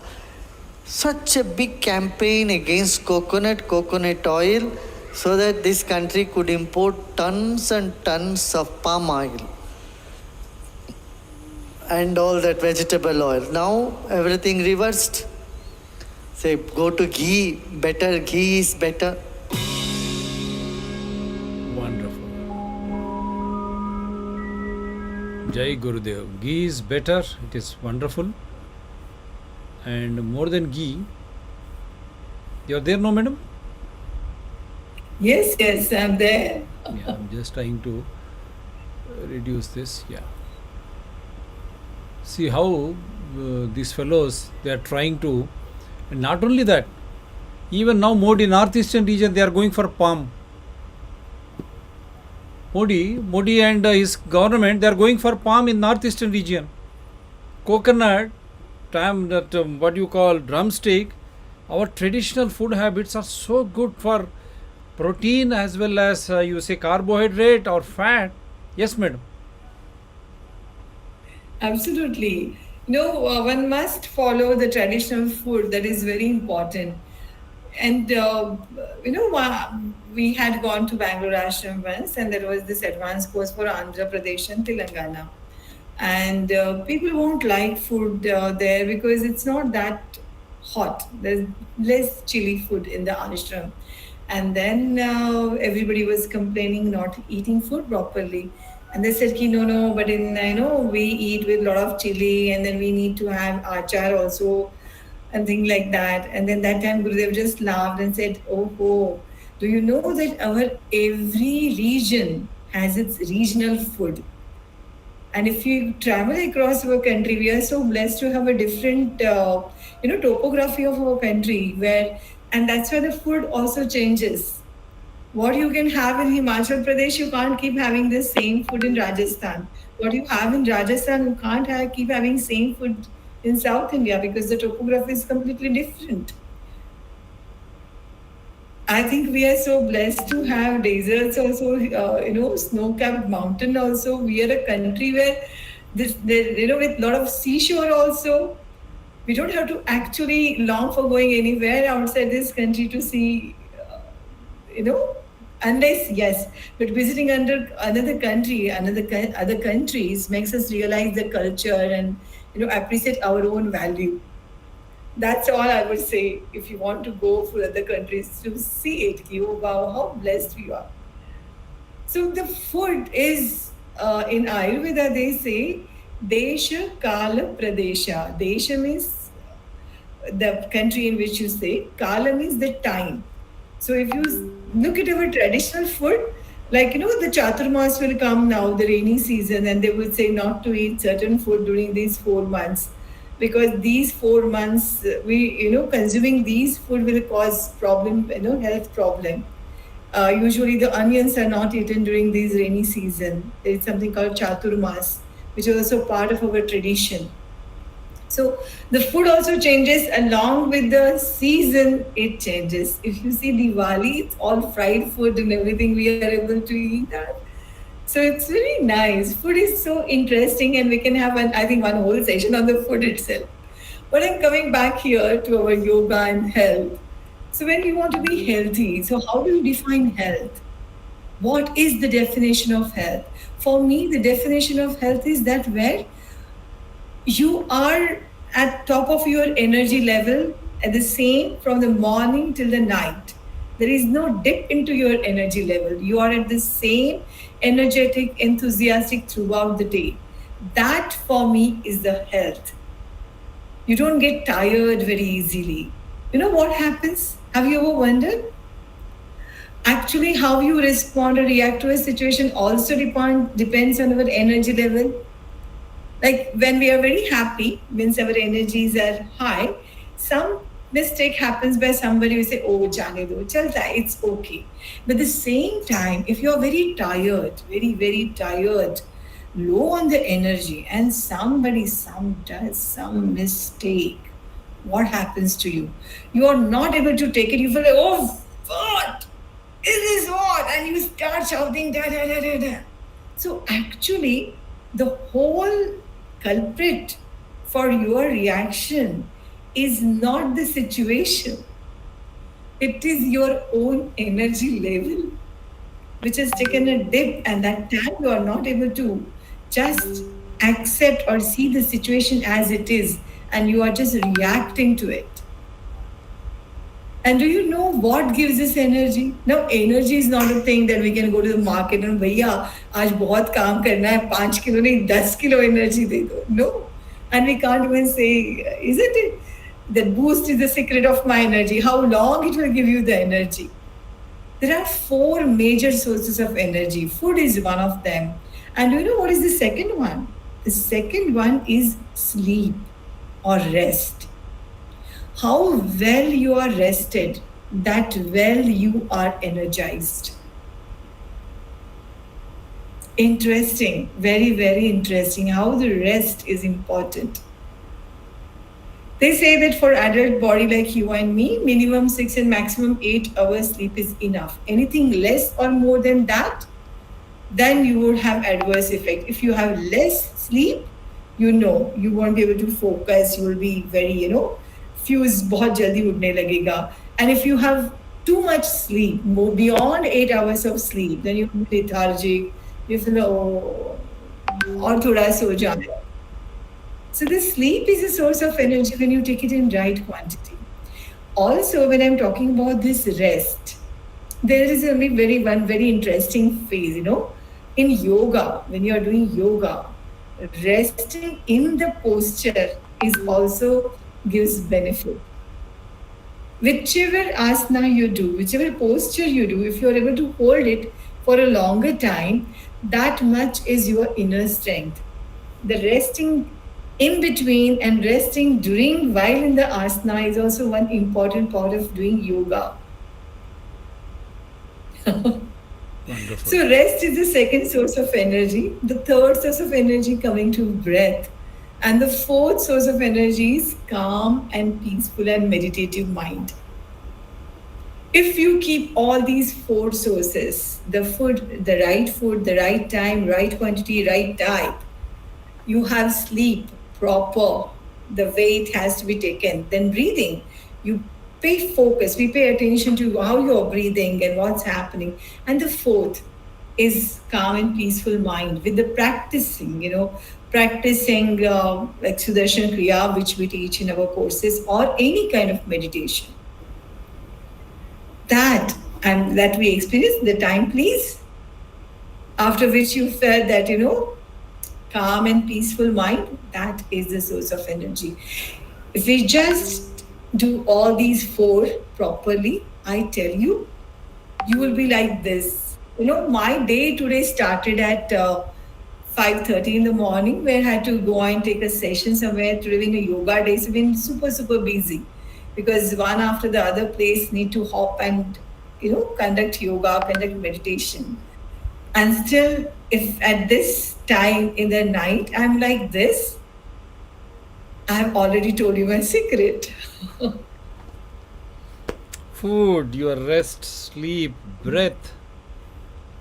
Such a big campaign against coconut oil, so that this country could import tons and tons of palm oil and all that vegetable oil. Now everything reversed. Say, go to ghee, ghee is better.
Wonderful. Jai Gurudev. Ghee is better, it is wonderful. And more than ghee, you're there, no, madam?
Yes, yes, I'm there.
Yeah, I'm just trying to reduce this. Yeah. See how these fellows, they are trying to, and not only that, Even now, Modi, northeastern region, they are going for palm. Modi and his government, they are going for palm in northeastern region. Coconut, that what you call drumstick. Our traditional food habits are so good for protein as well as you say carbohydrate or fat. Yes, madam.
Absolutely. No, one must follow the traditional food. That is very important. And we had gone to Bangalore Ashram once, and there was this advanced course for Andhra Pradesh and Telangana. And people won't like food there because it's not that hot. There's less chili food in the ashram. And then everybody was complaining not eating food properly. And they said, Ki, no, no, but in, we eat with a lot of chili, and then we need to have achar also, and things like that. And then that time Gurudev just laughed and said, oh, do you know that our every region has its regional food? And if you travel across our country, we are so blessed to have a different, topography of our country and that's where the food also changes. What you can have in Himachal Pradesh, you can't keep having the same food in Rajasthan. What you have in Rajasthan, you can't keep having same food in South India because the topography is completely different. I think we are so blessed to have deserts also, snow-capped mountain also. We are a country where with a lot of seashore also. We don't have to actually long for going anywhere outside this country to see, unless, yes, but visiting under another country, other countries makes us realize the culture and, appreciate our own value. That's all I would say if you want to go for other countries to see it. Oh, wow, how blessed we are. So the food is, in Ayurveda, they say, Desha Kala Pradesha. Desha means the country in which you stay. Kala means the time. So if you look at our traditional food, like, the Chaturmas will come now, the rainy season, and they would say not to eat certain food during these 4 months because these 4 months consuming these food will cause problem, health problem. Usually the onions are not eaten during these rainy season. There is something called Chaturmas, which is also part of our tradition. So the food also changes along with the season. It changes. If you see Diwali, it's all fried food and everything. We are able to eat that. So it's really nice. Food is so interesting, and we can have one whole session on the food itself. But I'm coming back here to our yoga and health. So when we want to be healthy, so how do you define health? What is the definition of health? For me, the definition of health is that where you are at top of your energy level at the same from the morning till the night. There is no dip into your energy level. You are at the same energetic, enthusiastic throughout the day. That for me is the health. You don't get tired very easily. You know what happens? Have you ever wondered? Actually, how you respond or react to a situation also depends on our energy level. Like when we are very happy, means our energies are high, some mistake happens by somebody who say, oh, jane do, chalta, it's okay. But at the same time, if you are very tired, very, very tired, low on the energy, and somebody does some mistake, what happens to you? You are not able to take it. You feel like, oh, what? Is this what? And you start shouting, da, da, da, da, da. So actually, the whole culprit for your reaction is not the situation. It is your own energy level, which has taken a dip, and that time you are not able to just accept or see the situation as it is, and you are just reacting to it. And do you know what gives this energy? Now, energy is not a thing that we can go to the market and भैया आज बहुत काम करना है 5 kilo नहीं 10 kilo energy दे दो. No, and we can't even say, isn't it? That boost is the secret of my energy. How long it will give you the energy? There are 4 major sources of energy. Food is one of them. And do you know what is the second one? The second one is sleep or rest. How well you are rested that well you are energized. Interesting, very, very interesting how the rest is important. They say that for adult body like you and me, minimum 6 and maximum 8 hours sleep is enough. Anything less or more than that, then you would have adverse effect. If you have less sleep, you won't be able to focus. You will be very, fuse बहुत जल्दी उठने लगेगा. And if you have too much sleep, more beyond 8 hours of sleep, then you will be lethargic. You feel oh, और थोड़ा सो जाए. So the sleep is a source of energy when you take it in right quantity. Also, when I'm talking about this rest, there is only one very interesting phase, in yoga, when you are doing yoga, resting in the posture is also gives benefit. Whichever asana you do, whichever posture you do, if you are able to hold it for a longer time, that much is your inner strength. The resting in between and resting during while in the asana is also one important part of doing yoga.
Wonderful.
So rest is the second source of energy. The third source of energy coming to breath. And the fourth source of energy is calm and peaceful and meditative mind. If you keep all these four sources, the food, the right time, right quantity, right type, you have sleep proper, the way it has to be taken. Then breathing, you pay focus, we pay attention to how you're breathing and what's happening. And the fourth is calm and peaceful mind with the practicing, practicing like Sudarshan Kriya, which we teach in our courses, or any kind of meditation. That and that we experience, the time please, after which you felt that, calm and peaceful mind, that is the source of energy. If we just do all these four properly, I tell you, you will be like this. My day today started at 5:30 in the morning, where I had to go and take a session somewhere. Today being a yoga day, so been super, super busy because one after the other place need to hop and, conduct yoga, conduct meditation. And still, if at this time in the night I'm like this, I have already told you my secret.
Food, your rest, sleep, breath,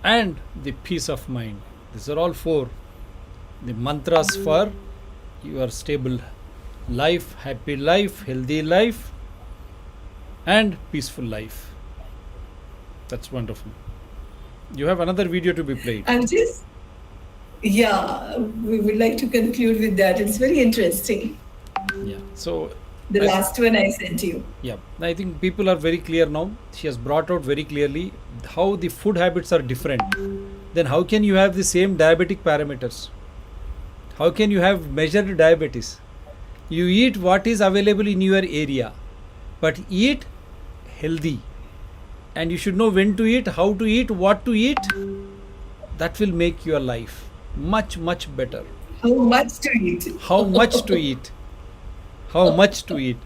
and the peace of mind. These are all four. The mantras for your stable life, happy life, healthy life, and peaceful life. That's wonderful. You have another video to be played.
I'm just, yeah, we would like to conclude with that. It's very interesting.
Yeah. So
The
I-
last one I sent you.
Yeah, I think people are very clear now. She has brought out very clearly how the food habits are different. Then how can you have the same diabetic parameters? How can you have measured diabetes? You eat what is available in your area, but eat healthy. And you should know when to eat, how to eat, what to eat. That will make your life much, much better.
How much to eat?
How much to eat? How much to eat?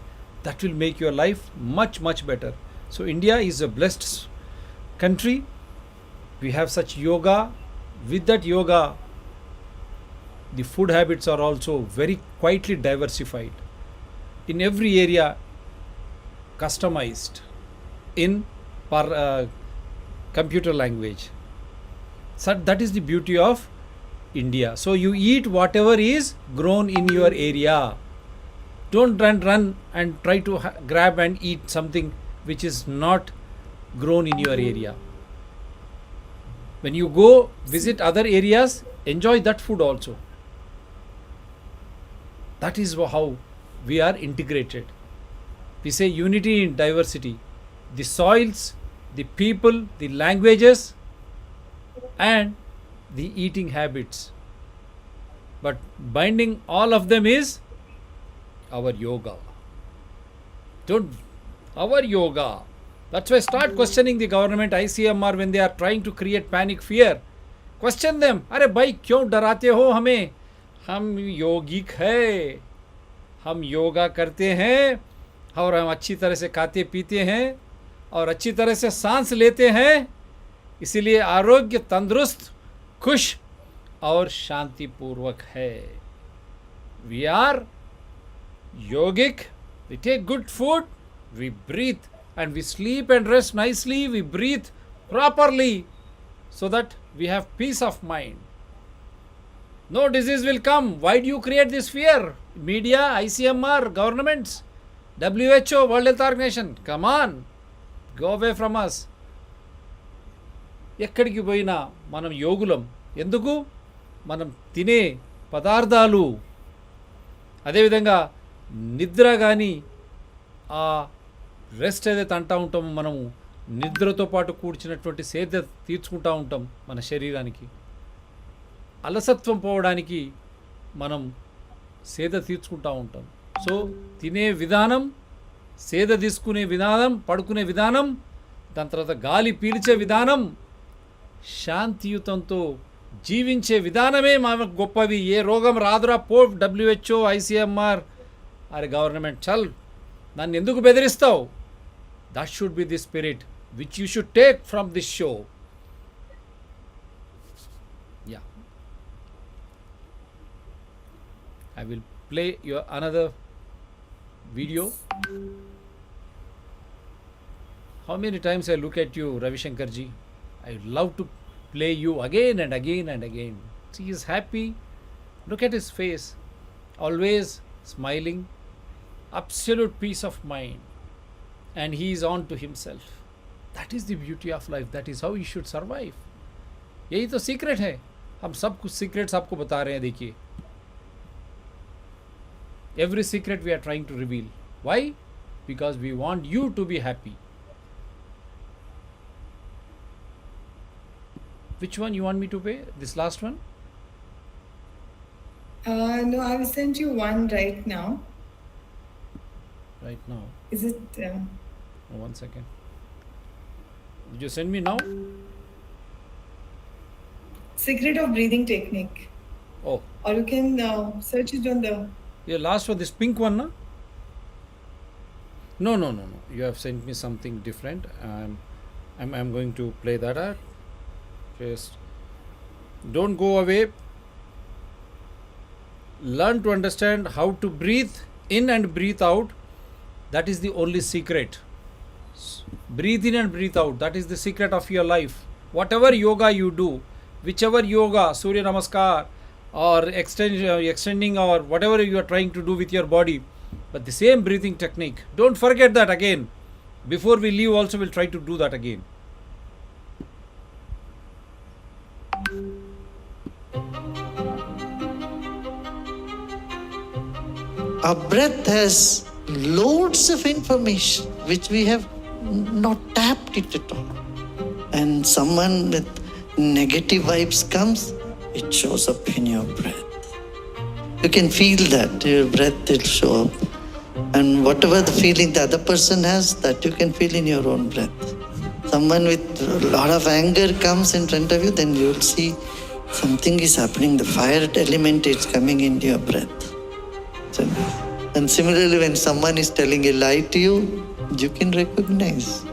That will make your life much, much better. So India is a blessed country. We have such yoga. With that yoga, the food habits are also very quietly diversified. In every area, customized in computer language. So that is the beauty of India. So you eat whatever is grown in your area. Don't run and try to grab and eat something which is not grown in your area. When you go visit other areas, enjoy that food also. That is how we are integrated. We say unity in diversity. The soils, the people, the languages, and the eating habits. But binding all of them is our yoga. Our yoga. That's why start questioning the government, ICMR, when they are trying to create panic fear. Question them. अरे भाई क्यों डराते हो हमें? हम योगिक है, हम योगा करते हैं और हम अच्छी तरह से खाते पीते हैं और अच्छी तरह से सांस लेते हैं, इसीलिए आरोग्य, तंदुरुस्त, खुश और शांतिपूर्वक है. We are yogic, we take good food, we breathe, and we sleep and rest nicely, we breathe properly, so that we have peace of mind. No disease will come. Why do you create this fear? Media, ICMR, governments, WHO, World Health Organization, come on, go away from us. ఎక్కడికి పోయినా మనం యోగులం. ఎందుకు? మనం తినే పదార్థాలు, అదేవిధంగా నిద్ర కానీ, ఆ రెస్ట్ ఏదైతే అంటూ ఉంటామో మనము, నిద్రతో పాటు కూర్చున్నటువంటి సేద తీర్చుకుంటూ ఉంటాం మన శరీరానికి. అలసత్వం పోవడానికి మనం సేద తీర్చుకుంటూ ఉంటాం. సో తినే విధానం, సేద తీసుకునే విధానం, పడుకునే విధానం, దాని తర్వాత గాలి పీల్చే విధానం, శాంతియుతంతో జీవించే విధానమే మనకు గొప్పవి. ఏ రోగం రాదురా పో, WHO, ICMR, అరే గవర్నమెంట్, చల్ నన్ను ఎందుకు బెదిరిస్తావు? That should be the spirit which you should take from this show. Yeah, I will play your another video. How many times I look at you, Ravi Shankar ji? I love to play you again and again and again. He is happy. Look at his face. Always smiling. Absolute peace of mind. And he is on to himself. That is the beauty of life. That is how he should survive. यही तो secret है. हम सब कुछ secrets आपको बता रहे हैं. देखिए, every secret we are trying to reveal. Why? Because we want you to be happy. Which one you want me to play? This last one?
No, I will send you one right now.
Right now.
Is it?
Oh, 1 second. Did you send me now?
Secret of breathing technique.
Oh,
Or you can search it on the.
yeah, last one, this pink one, na? No. You have sent me something different. I'm going to play that out. Just don't go away. Learn to understand how to breathe in and breathe out. That is the only secret. Breathe in and breathe out. That is the secret of your life. Whatever yoga you do, whichever yoga, Surya Namaskar, or extending or whatever you are trying to do with your body, but the same breathing technique. Don't forget that again. Before we leave also, we'll try to do that again.
Our breath has loads of information which we have not tapped it at all. And someone with negative vibes comes, it shows up in your breath. You can feel that, your breath will show up. And whatever the feeling the other person has, that you can feel in your own breath. Someone with a lot of anger comes in front of you, then you will see something is happening. The fire element is coming into your breath. And similarly, when someone is telling a lie to you, you can recognize.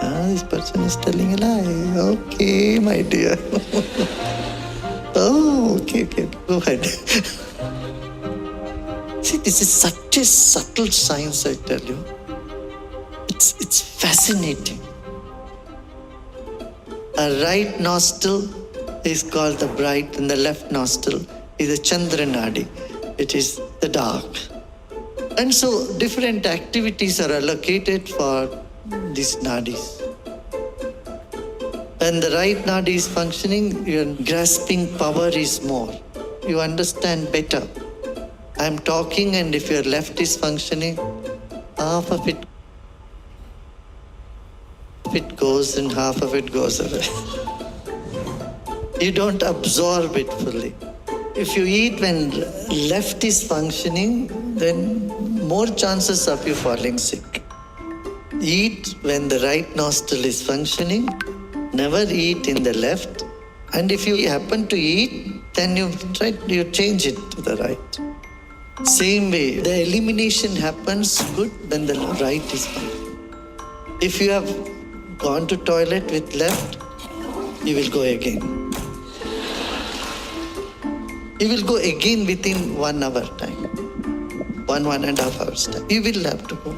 This person is telling a lie. Okay, my dear. Oh, okay, go ahead. See, this is such a subtle science, I tell you. It's fascinating. A right nostril is called the bright and the left nostril is the Chandra Nadi. It is the dark. And so different activities are allocated for these nadis. When the right nadi is functioning, your grasping power is more. You understand better. I'm talking, and if your left is functioning, half of it goes and half of it goes away. You don't absorb it fully. If you eat when left is functioning, then more chances of you falling sick. Eat when the right nostril is functioning. Never eat in the left. And if you happen to eat, then you change it to the right. Same way, the elimination happens good when the right is functioning. If you have gone to toilet with left, you will go again. You will go again within 1 hour time. 1.5 hours time. You will have to go.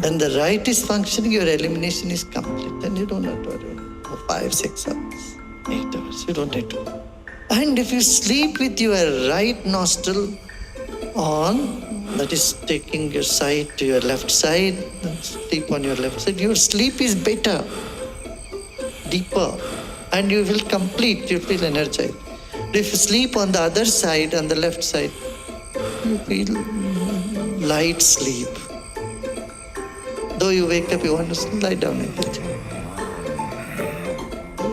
When the right is functioning, your elimination is complete. And you don't have to worry for 5, 6 hours, 8 hours. You don't need to go. And if you sleep with your right nostril on, that is taking your side to your left side, sleep on your left side, your sleep is better, deeper, and you will complete, you feel energized. If you sleep on the other side, on the left side, you feel light sleep. Though you wake up, you want to lie down again.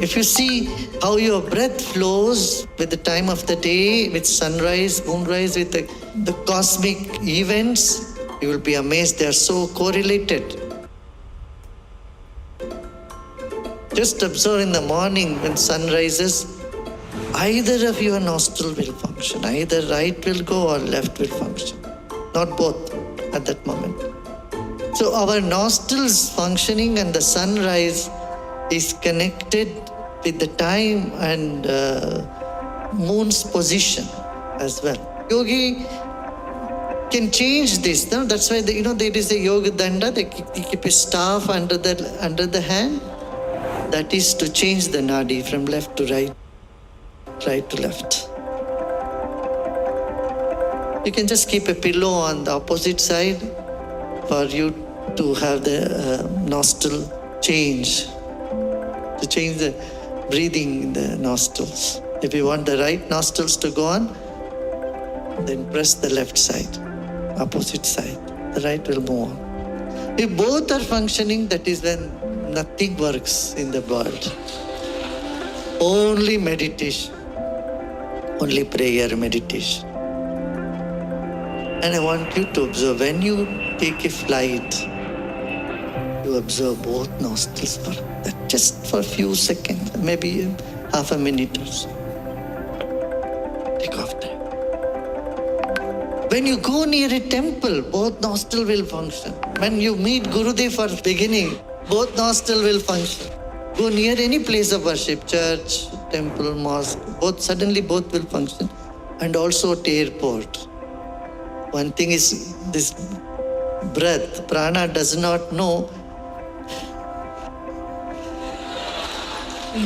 If you see how your breath flows with the time of the day, with sunrise, moonrise, with the cosmic events, you will be amazed. They are so correlated. Just observe in the morning when sun rises, either of your nostril will function. Either right will go or left will function. Not both at that moment. So our nostrils functioning and the sunrise is connected with the time and moon's position as well. Yogi can change this. No? That's why there is a yoga danda. They keep a staff under the hand. That is to change the nadi from left to right, right to left. You can just keep a pillow on the opposite side for you to have the nostril change, to change the breathing in the nostrils. If you want the right nostrils to go on, then press the left side, opposite side. The right will move on. If both are functioning, that is when nothing works in the world. Only meditation, only prayer, meditation. And I want you to observe, when you take a flight, you observe both nostrils for just for a few seconds, maybe half a minute or so. Take off time. When you go near a temple, both nostrils will function. When you meet Gurudev for beginning, both nostrils will function. Go near any place of worship, church, temple, mosque, suddenly both will function. And also at airport. One thing is this breath, prana does not know,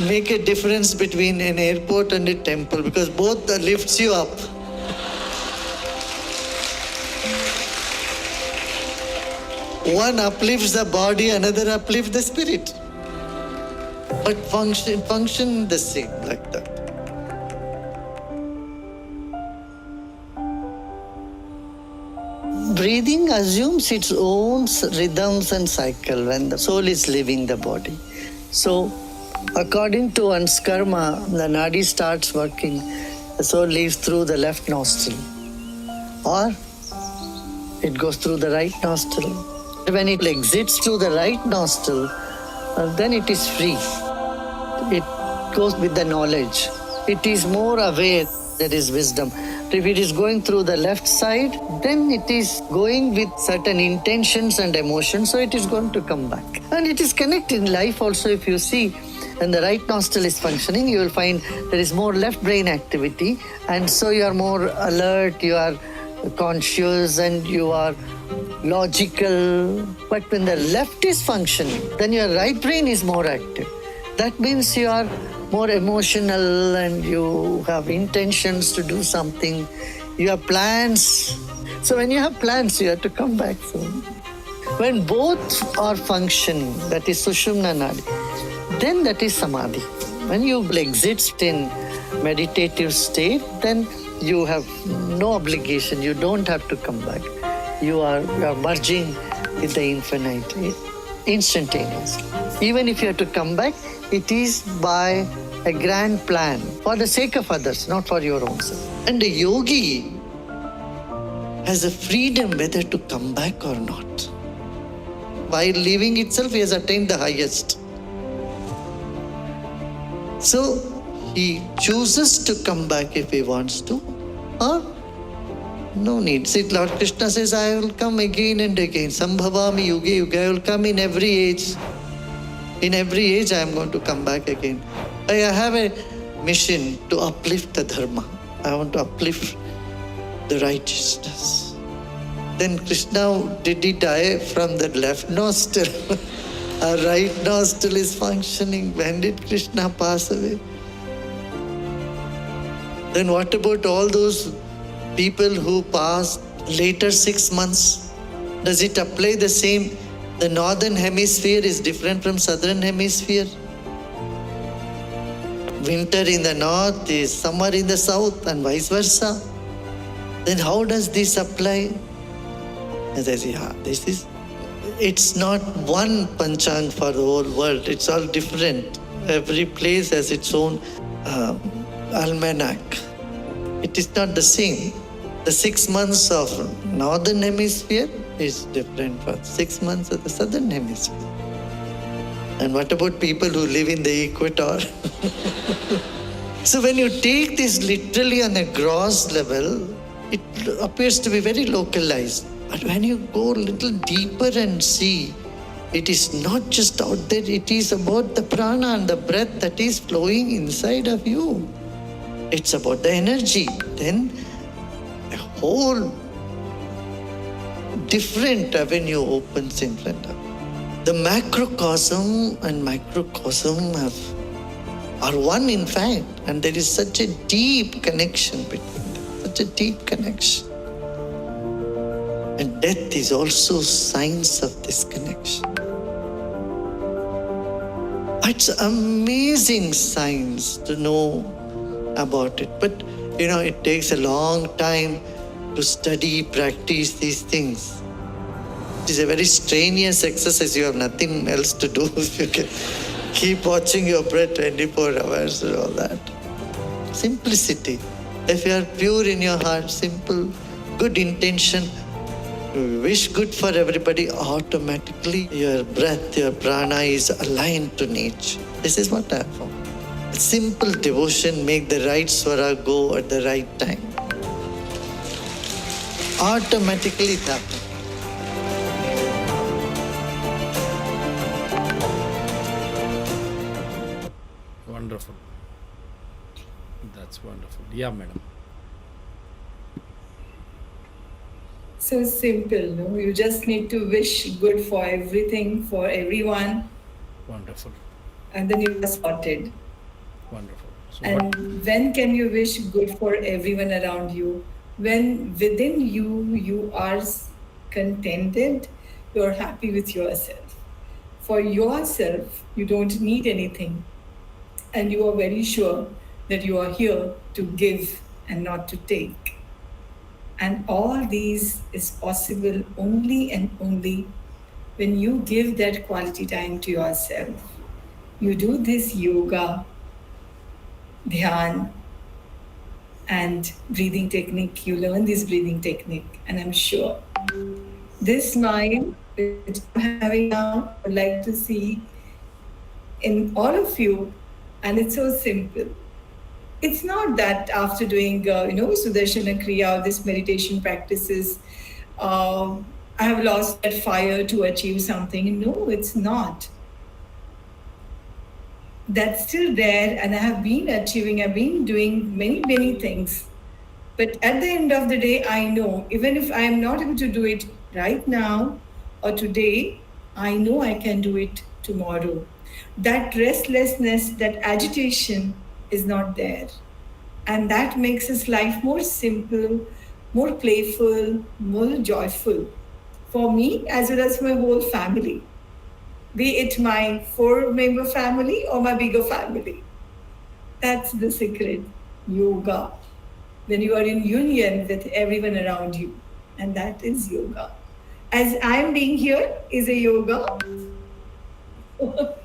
make a difference between an airport and a temple because both lifts you up. One uplifts the body, another uplifts the spirit. But function the same like that. Breathing assumes its own rhythms and cycle when the soul is leaving the body. So, according to one's karma, the nadi starts working, the soul leaves through the left nostril. Or it goes through the right nostril. When it exits through the right nostril, then it is free. It goes with the knowledge. It is more aware, there is wisdom. If it is going through the left side, then it is going with certain intentions and emotions, so it is going to come back. And it is connected in life also. If you see, when the right nostril is functioning, you will find there is more left brain activity, and so you are more alert, you are conscious, and you are logical. But when the left is functioning, then your right brain is more active. That means you are more emotional and you have intentions to do something. You have plans. So when you have plans, you have to come back soon. When both are functioning, that is Sushumna Nadi, then that is Samadhi. When you exit in meditative state, then you have no obligation. You don't have to come back. You are merging with the infinite instantaneously. Even if you have to come back, it is by a grand plan for the sake of others, not for your own self. And the yogi has a freedom whether to come back or not. While leaving itself, he has attained the highest. So he chooses to come back if he wants to, or No need. See, Lord Krishna says, I will come again and again. Sambhavami yuge yuge. I will come in every age. In every age, I am going to come back again. I have a mission to uplift the dharma. I want to uplift the righteousness. Then Krishna, did he die from the left nostril? Our right nostril is functioning. When did Krishna pass away? Then what about all those people who passed later 6 months? Does it apply the same? The northern hemisphere is different from southern hemisphere. Winter in the north is summer in the south and vice versa. Then how does this apply? As I say, it's not one panchang for the whole world. It's all different. Every place has its own almanac. It is not the same. The 6 months of northern hemisphere is different from 6 months of the southern hemisphere. And what about people who live in the equator? So when you take this literally on a gross level, it appears to be very localized. But when you go a little deeper and see, it is not just out there, it is about the prana and the breath that is flowing inside of you. It's about the energy. Then a whole different avenue opens in front of you. The macrocosm and microcosm are one in fact, and there is such a deep connection between them, such a deep connection. And death is also signs of this connection. It's amazing science to know about it, but it takes a long time to study, practice these things. It is a very strenuous exercise. You have nothing else to do if you can keep watching your breath 24 hours and all that. Simplicity. If you are pure in your heart, simple, good intention, you wish good for everybody, automatically your breath, your prana is aligned to nature. This is what I have found. Simple devotion, make the right swara go at the right time. Automatically it happens.
Wonderful. That's wonderful. Yeah, madam.
So simple, no? You just need to wish good for everything, for everyone,
Wonderful.
and then you are sorted.
Wonderful. So
And when can you wish good for everyone around you? When within you are contented, you're happy with yourself. For yourself, you don't need anything. And you are very sure that you are here to give and not to take. And all these is possible only and only when you give that quality time to yourself. You do this yoga, dhyan, and breathing technique. You learn this breathing technique, and I'm sure this smile which I'm having now, I would like to see in all of you, and it's so simple. It's not that after doing, Sudarshana Kriya, this meditation practices, I have lost that fire to achieve something. No, it's not. That's still there, and I have been achieving, I've been doing many, many things. But at the end of the day, I know, even if I am not able to do it right now or today, I know I can do it tomorrow. That restlessness, that agitation is not there. And that makes his life more simple, more playful, more joyful for me as well as my whole family. Be it my 4-member family or my bigger family. That's the secret, yoga. When you are in union with everyone around you. And that is yoga. As I am being here is a yoga.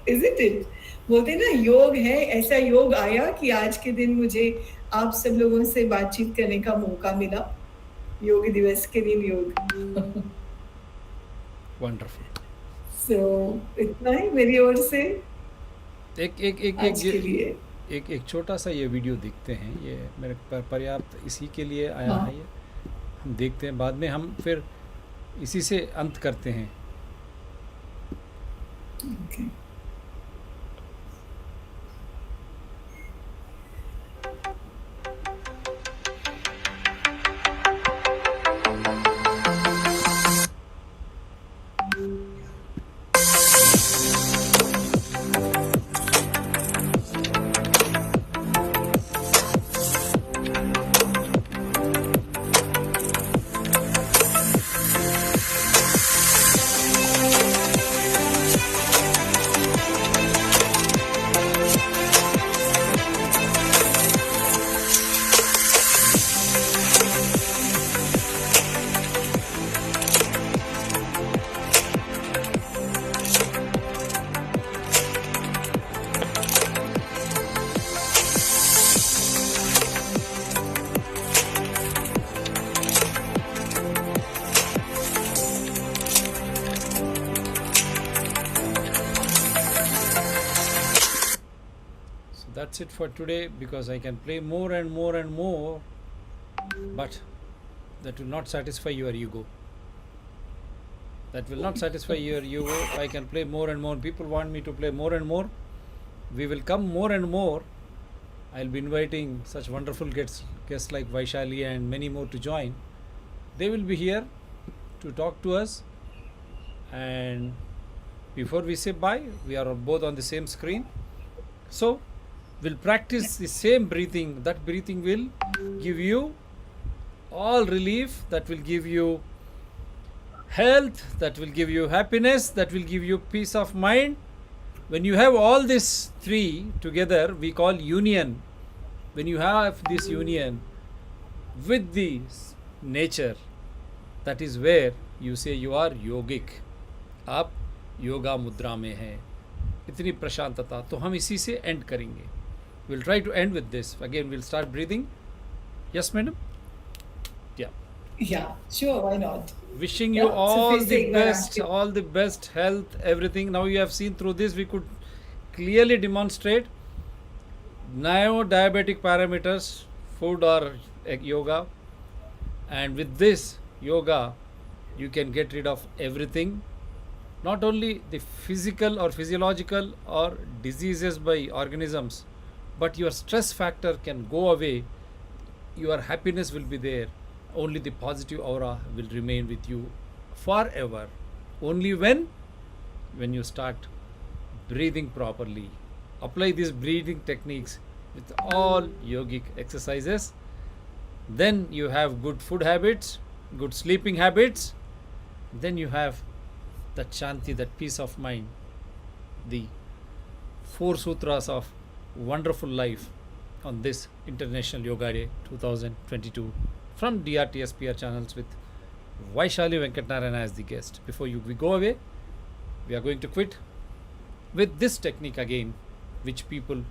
Isn't it? बोलते ना योग है, ऐसा योग आया कि आज के दिन मुझे आप सब लोगों से बातचीत करने का मौका मिला, योग दिवस के दिन योग.
wonderful.
So इतना ही मेरी ओर से
एक
आज के लिए.
एक छोटा सा ये वीडियो देखते हैं. ये मेरे पर्याप्त इसी के लिए आया
हाँ.
है ये. हम देखते हैं, बाद में हम फिर इसी से अंत करते हैं.
Okay.
So that's it for today, because I can play more and more and more, but that will not satisfy your ego. That will not satisfy your ego. If I can play more and more, people want me to play more and more. We will come more and more. I'll be inviting such wonderful guests like Vaishali and many more to join. They will be here to talk to us. And before we say bye, we are both on the same screen. So we'll practice the same breathing. That breathing will give you all relief, that will give you health, that will give you happiness, that will give you peace of mind. When you have all these three together, we call union. When you have this union with the nature, that is where you say you are yogic. आप योगा मुद्रा में हैं. इतनी प्रशांतता. तो हम इसी से and करेंगे. We'll try to end with this. Again, we'll start breathing. Yes, madam? Yeah.
Yeah, sure, why not?
Wishing you
Yeah, so
all
please
the
take one
best,
active.
all the best health, everything. Now you have seen through this, we could clearly demonstrate now diabetic parameters, food or yoga. And with this yoga, you can get rid of everything. Not only the physical or physiological or diseases by organisms, but your stress factor can go away. Your happiness will be there. Only the positive aura will remain with you forever. Only when you start breathing properly. Apply these breathing techniques with all yogic exercises. Then you have good food habits, good sleeping habits. Then you have that shanti, that peace of mind, the 4 sutras of wonderful life on this International Yoga Day 2022 from DRTSPR channels with Vaishali Venkatnarayan as the guest. Before we go away, we are going to quit with this technique again, which people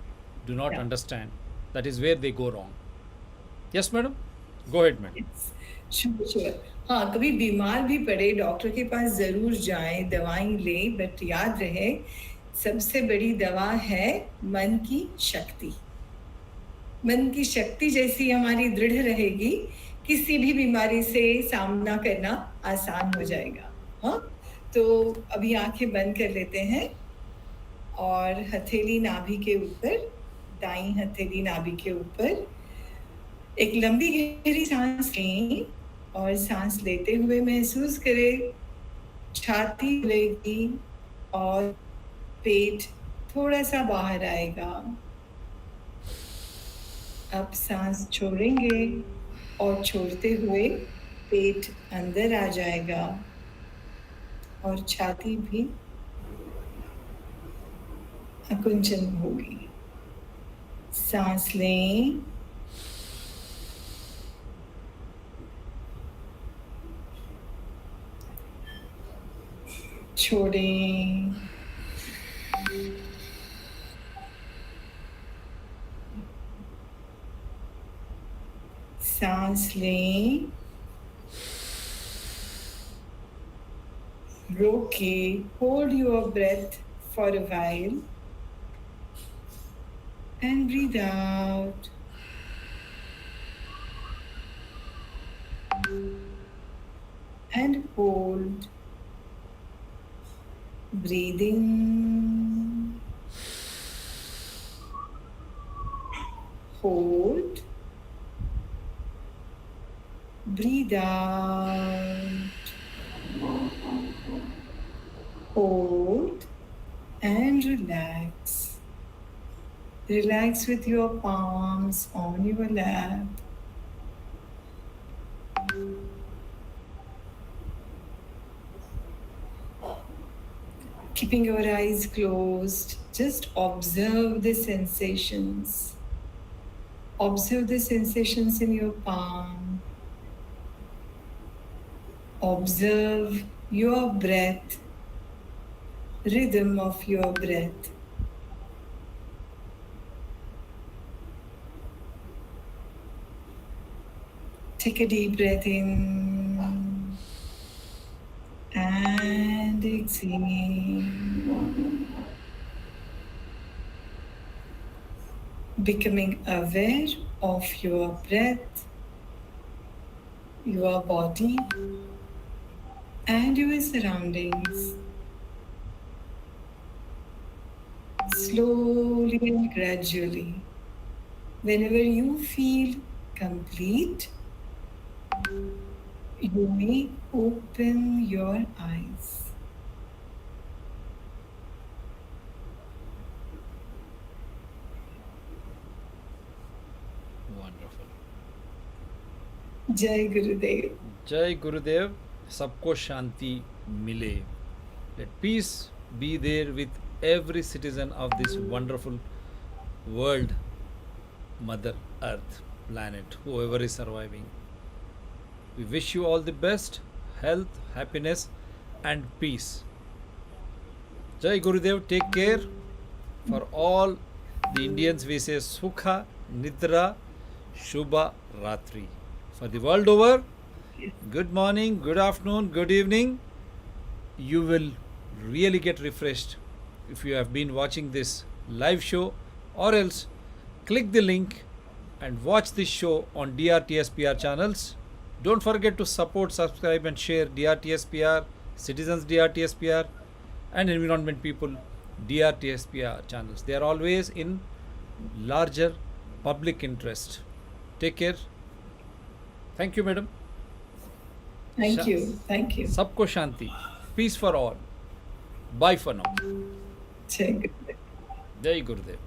do not
Yeah.
understand. That is where they go wrong. Yes, madam? Go ahead, madam.
Sure sure. हाँ, कभी बीमार भी पड़े doctor के पास जरूर जाएं, दवाएं लें, बट याद रहे सबसे बड़ी दवा है मन की शक्ति. मन की शक्ति जैसी हमारी दृढ़ रहेगी, किसी भी बीमारी से सामना करना आसान हो जाएगा. हाँ, तो अभी आंखें बंद कर लेते हैं और हथेली नाभि के ऊपर, दाईं हथेली नाभि के ऊपर एक लंबी गहरी सांस लें और सांस लेते हुए महसूस करें छाती खुलेगी और पेट थोड़ा सा बाहर आएगा. अब सांस छोड़ेंगे और छोड़ते हुए पेट अंदर आ जाएगा और छाती भी आकुंचन होगी. सांस लें, छोड़ें, सांस लें, रोके, hold your breath for a while and breathe out. Hold. Breathe in. Hold. Breathe out. Hold and relax. Relax with your palms on your lap. Keeping your eyes closed, just observe the sensations. Observe the sensations in your palm. Observe your breath, rhythm of your breath. Take a deep breath in and exhale. Becoming aware of your breath, your body, and your surroundings. Slowly and gradually, whenever you feel complete, you may open your eyes.
Wonderful.
Jai Gurudev.
Jai Gurudev, sabko shanti mile. Let peace be there with every citizen of this wonderful world, Mother Earth, planet, whoever is surviving. We wish you all the best, health, happiness, and peace. Jai Gurudev, take care. For all the Indians, we say Sukha, Nidra, Shubha, Ratri. For the world over, good morning, good afternoon, good evening. You will really get refreshed if you have been watching this live show, or else click the link and watch this show on DRTSPR channels. Don't forget to support, subscribe, and share DRTSPR, Citizens DRTSPR, and Environment People DRTSPR channels. They are always in larger public interest. Take care. Thank you, madam.
Thank you. Thank you.
Sabko Shanti. Peace for all. Bye for now.
Jai Gurudev.
Jai Gurudev.